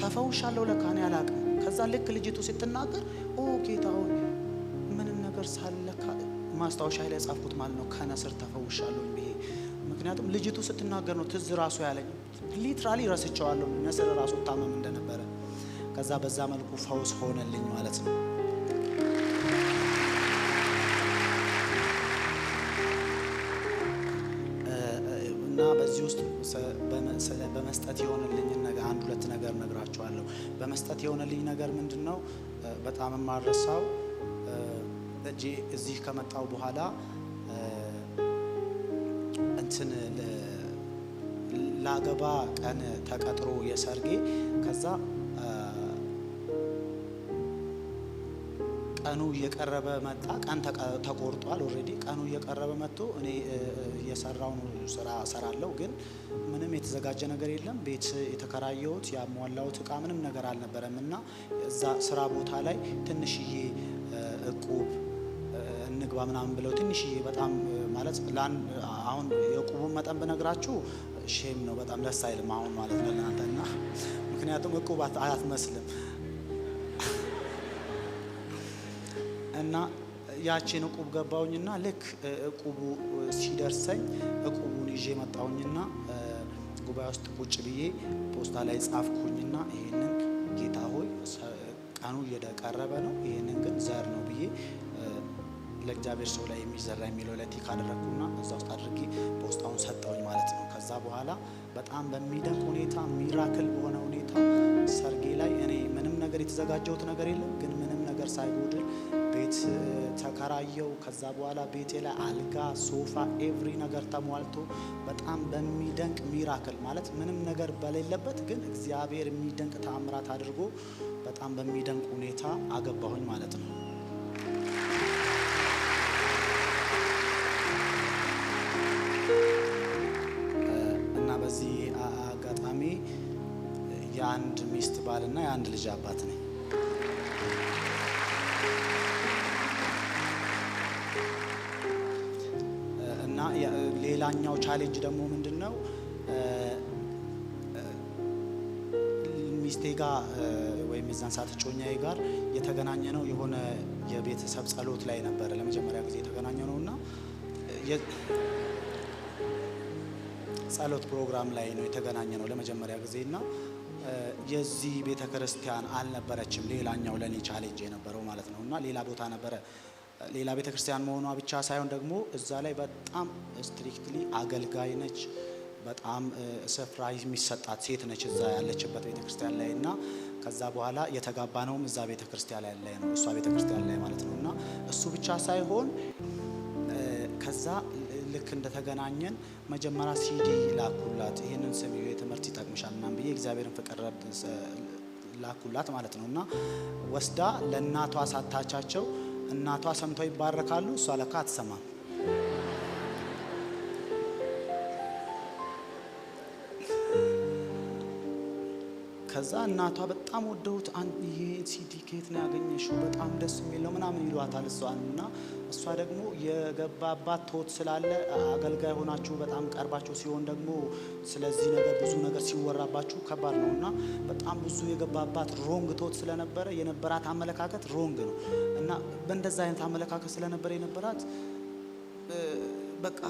ተፈውሻለሁ ለካ እኔ አላቅም። ከዛ ልክ ልጅቱ ስትናገር ኦ ጌታ ሆይ ምንም ነገር ሳለካ ማስታወሻ ላይ ጻፍኩት ማለት ነው ከነስር ተፈውሻለሁ ብዬ። ምክንያቱም ልጅቱ ስትናገር ነው ትዝ ራሱ ያለኝ። ሊትራሊ ረስቸዋለሁ ነስር ራሱ ታመም እንደነበረ። ከዛ በዛ መልኩ ፈውስ ሆነልኝ ማለት ነው። እና በዚህ ውስጥ በመስጠት የሆነልኝ ነገር አንድ ሁለት ነገር ነግራችኋለሁ። በመስጠት የሆነልኝ ነገር ምንድነው? በጣም የማረሳው እዚህ ከመጣው በኋላ እንትን ላገባ ቀን ተቀጥሮ የሰርጌ ከዛ ቀኑ እየቀረበ መጣ። ቀን ተቆርጧል ኦልሬዲ። ቀኑ እየቀረበ መጥቶ እኔ የሰራውን ስራ ሰራለሁ፣ ግን ምንም የተዘጋጀ ነገር የለም። ቤት የተከራየሁት ያሟላሁት እቃ ምንም ነገር አልነበረም እና እዛ ስራ ቦታ ላይ ትንሽዬ እቁብ እንግባ ምናምን ብለው ትንሽዬ በጣም ማለት አሁን የእቁቡን መጠን ብነግራችሁ ሼም ነው፣ በጣም ደስ አይልም አሁን ማለት ነው ለእናንተ እና ምክንያቱም እቁብ አትመስልም እና ያቺን እቁብ ገባውኝና ልክ እቁቡ ሲደርሰኝ እቁቡን ይዤ መጣውኝና ጉባኤ ውስጥ ቁጭ ብዬ ፖስታ ላይ ጻፍኩኝና ይሄንን ጌታ ሆይ ቀኑ እየቀረበ ነው፣ ይሄንን ግን ዘር ነው ብዬ ለእግዚአብሔር ሰው ላይ የሚዘራ የሚለው ላይ ቲክ አደረኩና እዛ ውስጥ አድርጌ ፖስታውን ሰጠውኝ ማለት ነው። ከዛ በኋላ በጣም በሚደንቅ ሁኔታ ሚራክል በሆነ ሁኔታ ሰርጌ ላይ እኔ ምንም ነገር የተዘጋጀሁት ነገር የለም፣ ግን ምንም ነገር ሳይጎድል ቤት ተከራየው። ከዛ በኋላ ቤቴ ላይ አልጋ፣ ሶፋ፣ ኤቭሪ ነገር ተሟልቶ በጣም በሚደንቅ ሚራክል ማለት ምንም ነገር በሌለበት ግን እግዚአብሔር የሚደንቅ ተአምራት አድርጎ በጣም በሚደንቅ ሁኔታ አገባሁኝ ማለት ነው። እና በዚህ አጋጣሚ የአንድ ሚስት ባልና የአንድ ልጅ አባት ነኝ። እና ሌላኛው ቻሌንጅ ደግሞ ምንድነው? ሚስቴ ጋር ወይም የዛን ሰዓት እጮኛዬ ጋር የተገናኘ ነው የሆነ የቤተሰብ ጸሎት ላይ ነበረ ለመጀመሪያ ጊዜ የተገናኘ ነውና ጸሎት ፕሮግራም ላይ ነው የተገናኘ ነው ለመጀመሪያ ጊዜና የዚህ ቤተክርስቲያን አልነበረችም። ሌላኛው ለኔ ቻሌንጅ የነበረው ማለት ነውና ሌላ ቦታ ነበረ። ሌላ ቤተክርስቲያን መሆኗ ብቻ ሳይሆን ደግሞ እዛ ላይ በጣም ስትሪክትሊ አገልጋይ ነች። በጣም ስፍራ የሚሰጣት ሴት ነች እዛ ያለችበት ቤተክርስቲያን ላይ እና ከዛ በኋላ የተጋባ ነውም እዛ ቤተክርስቲያን ላይ ነው እሷ ቤተክርስቲያን ላይ ማለት ነው። እና እሱ ብቻ ሳይሆን ከዛ ልክ እንደተገናኘን መጀመሪያ ሲዲ ላኩላት። ይሄንን ስም የትምህርት ይጠቅምሻል ምናምን ብዬ እግዚአብሔርን ፍቅር ላኩላት ማለት ነው። እና ወስዳ ለእናቷ ሳታቻቸው እናቷ ሰምተው ይባረካሉ፣ እሷ ለካ አትሰማም። ከዛ እናቷ በጣም ወደውት ይሄ ሲዲ ከየት ነው ያገኘሽው? በጣም ደስ የሚል ነው ምናምን ይሏታል እሷን። እና እሷ ደግሞ የገባባት ቶት ስላለ አገልጋይ ሆናችሁ በጣም ቀርባችሁ ሲሆን ደግሞ ስለዚህ ነገር ብዙ ነገር ሲወራባችሁ ከባድ ነው። እና በጣም ብዙ የገባባት ሮንግ ቶት ስለነበረ የነበራት አመለካከት ሮንግ ነው። እና በእንደዛ አይነት አመለካከት ስለነበረ የነበራት በቃ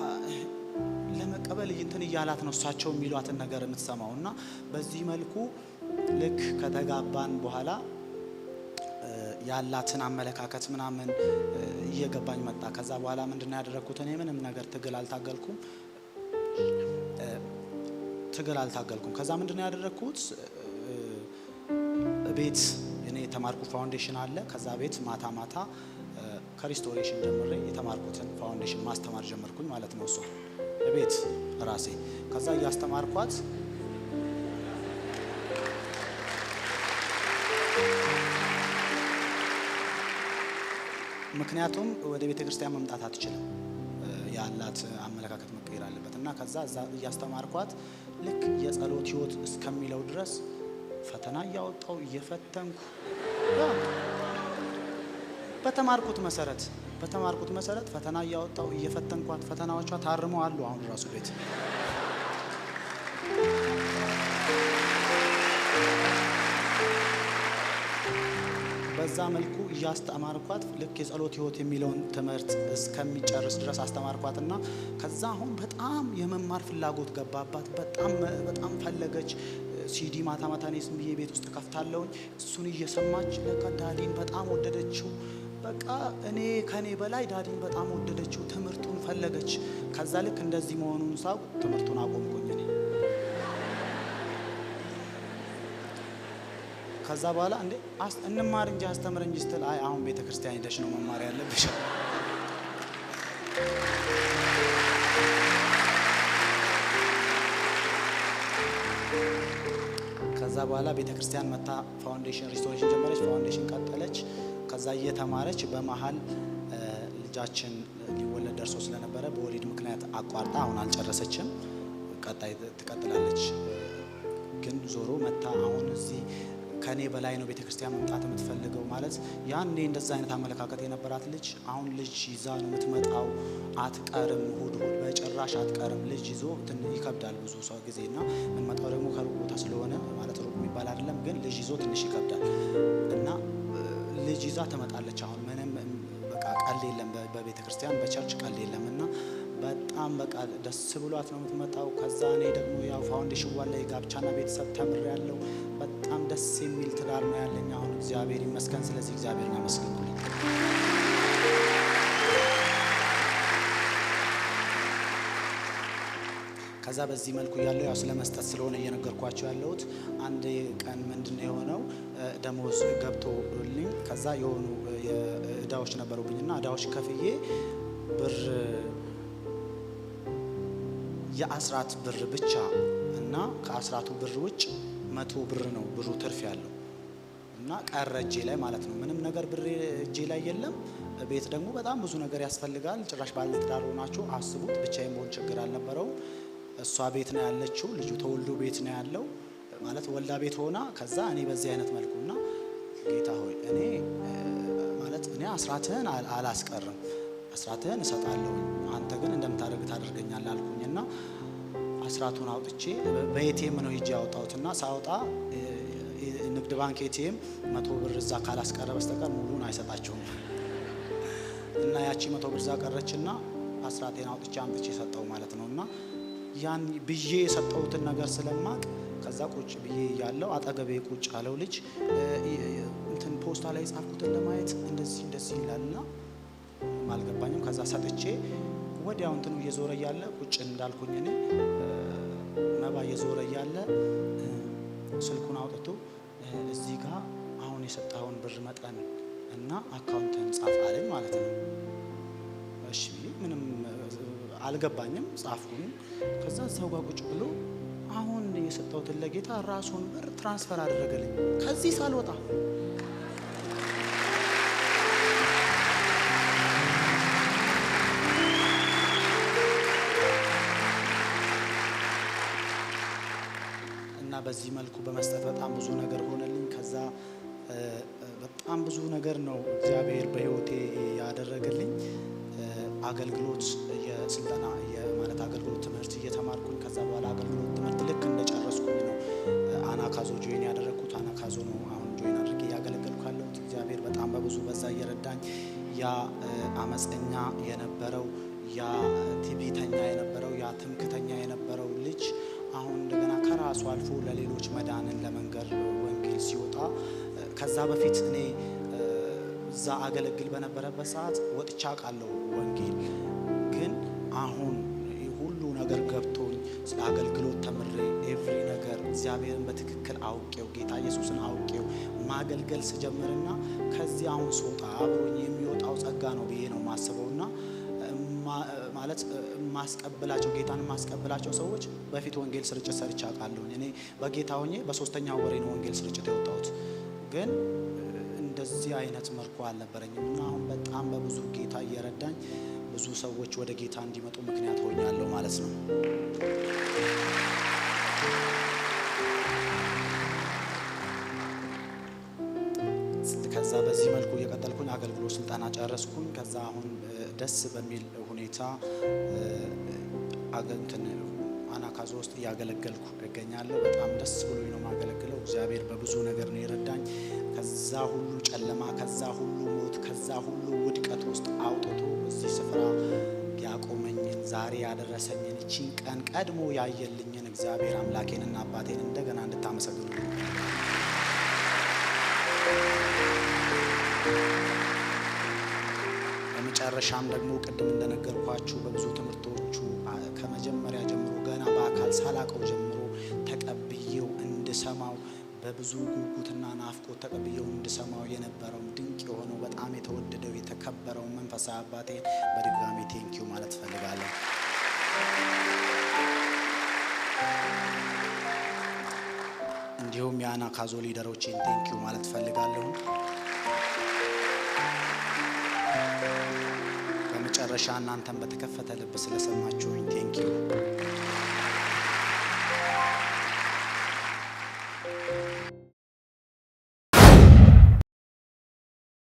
ለመቀበል እንትን እያላት ነው እሳቸው የሚሏትን ነገር የምትሰማው። እና በዚህ መልኩ ልክ ከተጋባን በኋላ ያላትን አመለካከት ምናምን እየገባኝ መጣ። ከዛ በኋላ ምንድነው ያደረኩት? እኔ ምንም ነገር ትግል አልታገልኩም። ከዛ ምንድነው ያደረኩት? ቤት እኔ የተማርኩ ፋውንዴሽን አለ። ከዛ ቤት ማታ ማታ ከሪስቶሬሽን ጀምሬ የተማርኩትን ፋውንዴሽን ማስተማር ጀመርኩኝ ማለት ነው። እሱ ቤት ራሴ ከዛ እያስተማርኳት ምክንያቱም ወደ ቤተ ክርስቲያን መምጣት አትችልም፣ ያላት አመለካከት መቀየር አለበት። እና ከዛ እዛ እያስተማርኳት ልክ የጸሎት ህይወት እስከሚለው ድረስ ፈተና እያወጣው እየፈተንኩ በተማርኩት መሰረት ፈተና እያወጣው እየፈተንኳት ፈተናዎቿ ታርመው አሉ። አሁን ራሱ ቤት በዛ መልኩ እያስተማርኳት ልክ የጸሎት ህይወት የሚለውን ትምህርት እስከሚጨርስ ድረስ አስተማርኳትና ከዛ አሁን በጣም የመማር ፍላጎት ገባባት። በጣም ፈለገች። ሲዲ ማታ ማታ እኔ ዝም ብዬ ቤት ውስጥ ከፍታለሁኝ። እሱን እየሰማች ለካ ዳዲን በጣም ወደደችው። በቃ ከኔ በላይ ዳዲን በጣም ወደደችው። ትምህርቱን ፈለገች። ከዛ ልክ እንደዚህ መሆኑን ሳውቅ ትምህርቱን አቆምኩኝ እኔ። ከዛ በኋላ እንማር እንጂ አስተምር እንጂ ስትል አይ አሁን ቤተ ክርስቲያን ሄደሽ ነው መማር ያለብሽ። ከዛ በኋላ ቤተ ክርስቲያን መታ ፋውንዴሽን ሪስቶሬሽን ጀመረች። ፋውንዴሽን ቀጠለች። ከዛ እየተማረች በመሃል ልጃችን ሊወለድ ደርሶ ስለነበረ በወሊድ ምክንያት አቋርጣ አሁን አልጨረሰችም። ቀጣይ ትቀጥላለች። ግን ዞሮ መታ አሁን እዚህ ከኔ በላይ ነው ቤተ ክርስቲያን መምጣት የምትፈልገው። ማለት ያኔ እንደዛ አይነት አመለካከት የነበራት ልጅ አሁን ልጅ ይዛ ነው የምትመጣው። አትቀርም፣ እሁድ በጭራሽ አትቀርም። ልጅ ይዞ ይከብዳል ብዙ ሰው ጊዜና የምንመጣው ደግሞ ከሩቅ ቦታ ስለሆነ ማለት ሩቅ የሚባል አይደለም፣ ግን ልጅ ይዞ ትንሽ ይከብዳል። እና ልጅ ይዛ ትመጣለች። አሁን ምንም በቃ ቀል የለም በቤተ ክርስቲያን በቸርች ቀል የለም። እና በጣም በቃ ደስ ብሏት ነው የምትመጣው። ከዛ እኔ ደግሞ ያው ፋውንዴሽን ዋላ የጋብቻና ቤተሰብ ተምሬያለሁ። በጣም ደስ የሚል ትዳር ነው ያለኝ አሁን እግዚአብሔር ይመስገን። ስለዚህ እግዚአብሔርን አመስግኑልኝ። ከዛ በዚህ መልኩ ያለው ያው ስለመስጠት ስለሆነ እየነገርኳቸው ያለሁት። አንድ ቀን ምንድነው የሆነው? ደሞዝ ገብቶልኝ ከዛ የሆኑ እዳዎች ነበሩብኝና እዳዎች ከፍዬ ብር የአስራት ብር ብቻ እና ከአስራቱ ብር ውጭ 100 ብር ነው ብሩ ትርፍ ያለው እና ቀረ እጄ ላይ ማለት ነው። ምንም ነገር ብር እጄ ላይ የለም። ቤት ደግሞ በጣም ብዙ ነገር ያስፈልጋል። ጭራሽ ባለትዳር ሆናችሁ አስቡት። ብቻዬን መሆን ችግር አልነበረውም። እሷ ቤት ነው ያለችው፣ ልጁ ተወልዶ ቤት ነው ያለው ማለት ወልዳ ቤት ሆና ከዛ እኔ በዚህ አይነት መልኩና ጌታ ሆይ እኔ አስራትህን አላስቀርም፣ አስራትህን እሰጣለሁ፣ አንተ ግን እንደምታደርግ ታደርገኛለህ አልኩኝና አስራቱን አውጥቼ በኤቲኤም ነው ሄጄ ያወጣሁትና ሳወጣ ንግድ ባንክ ኤቲኤም 100 ብር እዛ ካላስቀረ በስተቀር ሙሉን አይሰጣቸውም። እና ያቺ 100 ብር እዛ ቀረችና አስራቴን አውጥቼ አምጥቼ ሰጠው ማለት ነውና ያን ብዬ የሰጠሁትን ነገር ስለማቅ ከዛ ቁጭ ብዬ ያለው አጠገቤ ቁጭ ያለው ልጅ እንትን ፖስታ ላይ ጻፍኩትን ለማየት እንደዚህ ይላልና አልገባኝም። ከዛ ሰጥቼ ወዲያው እንትኑ እየዞረ ያለ ቁጭ እንዳልኩኝ እኔ ሲገባ እየዞረ እያለ ስልኩን አውጥቶ እዚህ ጋር አሁን የሰጠኸውን ብር መጠን እና አካውንትን ጻፍ አለኝ ማለት ነው። እሺ ምንም አልገባኝም፣ ጻፍኩኝ። ከዛ ሰው ጋር ቁጭ ብሎ አሁን የሰጠሁትን ለጌታ ራሱን ብር ትራንስፈር አደረገልኝ ከዚህ ሳልወጣ። እና በዚህ መልኩ በመስጠት በጣም ብዙ ነገር ሆነልኝ። ከዛ በጣም ብዙ ነገር ነው እግዚአብሔር በሕይወቴ ያደረገልኝ። አገልግሎት የስልጠና ማለት አገልግሎት ትምህርት እየተማርኩኝ ከዛ በኋላ አገልግሎት ትምህርት ልክ እንደጨረስኩኝ ነው አናካዞ ጆይን ያደረግኩት። አናካዞ ነው አሁን ጆይን አድርጌ እያገለገልኩ ያለሁት። እግዚአብሔር በጣም በብዙ በዛ እየረዳኝ ያ አመፀኛ የነበረው ያ ትዕቢተኛ የነበረው ያ ትምክተኛ የነበረው ልጅ አሁን እንደገና ከራሱ አልፎ ለሌሎች መዳንን ለመንገር ወንጌል ሲወጣ ከዛ በፊት እኔ እዛ አገለግል በነበረበት ሰዓት ወጥቻ ቃለው ወንጌል ግን አሁን ሁሉ ነገር ገብቶኝ ስለ አገልግሎት ተምሬ ኤቭሪ ነገር እግዚአብሔርን በትክክል አውቄው ጌታ ኢየሱስን አውቄው ማገልገል ስጀምርና ከዚህ አሁን ስወጣ አብሮኝ የሚወጣው ጸጋ ነው ብዬ ነው ማስበውና ማለት ማስቀበላቸው ጌታን ማስቀበላቸው ሰዎች በፊት ወንጌል ስርጭት ሰርቻ ቃለሁ። እኔ በጌታ ሆኜ በሶስተኛው ወሬ ነው ወንጌል ስርጭት የወጣሁት ግን እንደዚህ አይነት መልኩ አልነበረኝም እና አሁን በጣም በብዙ ጌታ እየረዳኝ ብዙ ሰዎች ወደ ጌታ እንዲመጡ ምክንያት ሆኛለሁ ማለት ነው። ከዛ በዚህ መልኩ እየቀጠልኩኝ አገልግሎት ስልጠና ጨረስኩኝ። ከዛ አሁን ደስ በሚል ሁኔታ አገንተን አናካዞ ውስጥ እያገለገልኩ እገኛለሁ። በጣም ደስ ብሎኝ ነው ማገለግለው። እግዚአብሔር በብዙ ነገር ነው የረዳኝ። ከዛ ሁሉ ጨለማ፣ ከዛ ሁሉ ሞት፣ ከዛ ሁሉ ውድቀት ውስጥ አውጥቶ እዚህ ስፍራ ያቆመኝን ዛሬ ያደረሰኝን እቺን ቀን ቀድሞ ያየልኝን እግዚአብሔር አምላኬንና አባቴን እንደገና እንድታመሰግኑ በመጨረሻም ደግሞ ቅድም እንደነገርኳችሁ በብዙ ትምህርቶቹ ከመጀመሪያ ጀምሮ ገና በአካል ሳላቀው ጀምሮ ተቀብዬው እንድሰማው በብዙ ጉጉትና ናፍቆት ተቀብዬው እንድሰማው የነበረው ድንቅ የሆነው በጣም የተወደደው የተከበረው መንፈሳዊ አባቴን በድጋሚ ቴንኪው ማለት ፈልጋለሁ። እንዲሁም የአናካዞ ሊደሮችን ቴንኪው ማለት ፈልጋለሁ። በመጨረሻ እናንተን በተከፈተ ልብ ስለሰማችሁኝ ቴንኪው።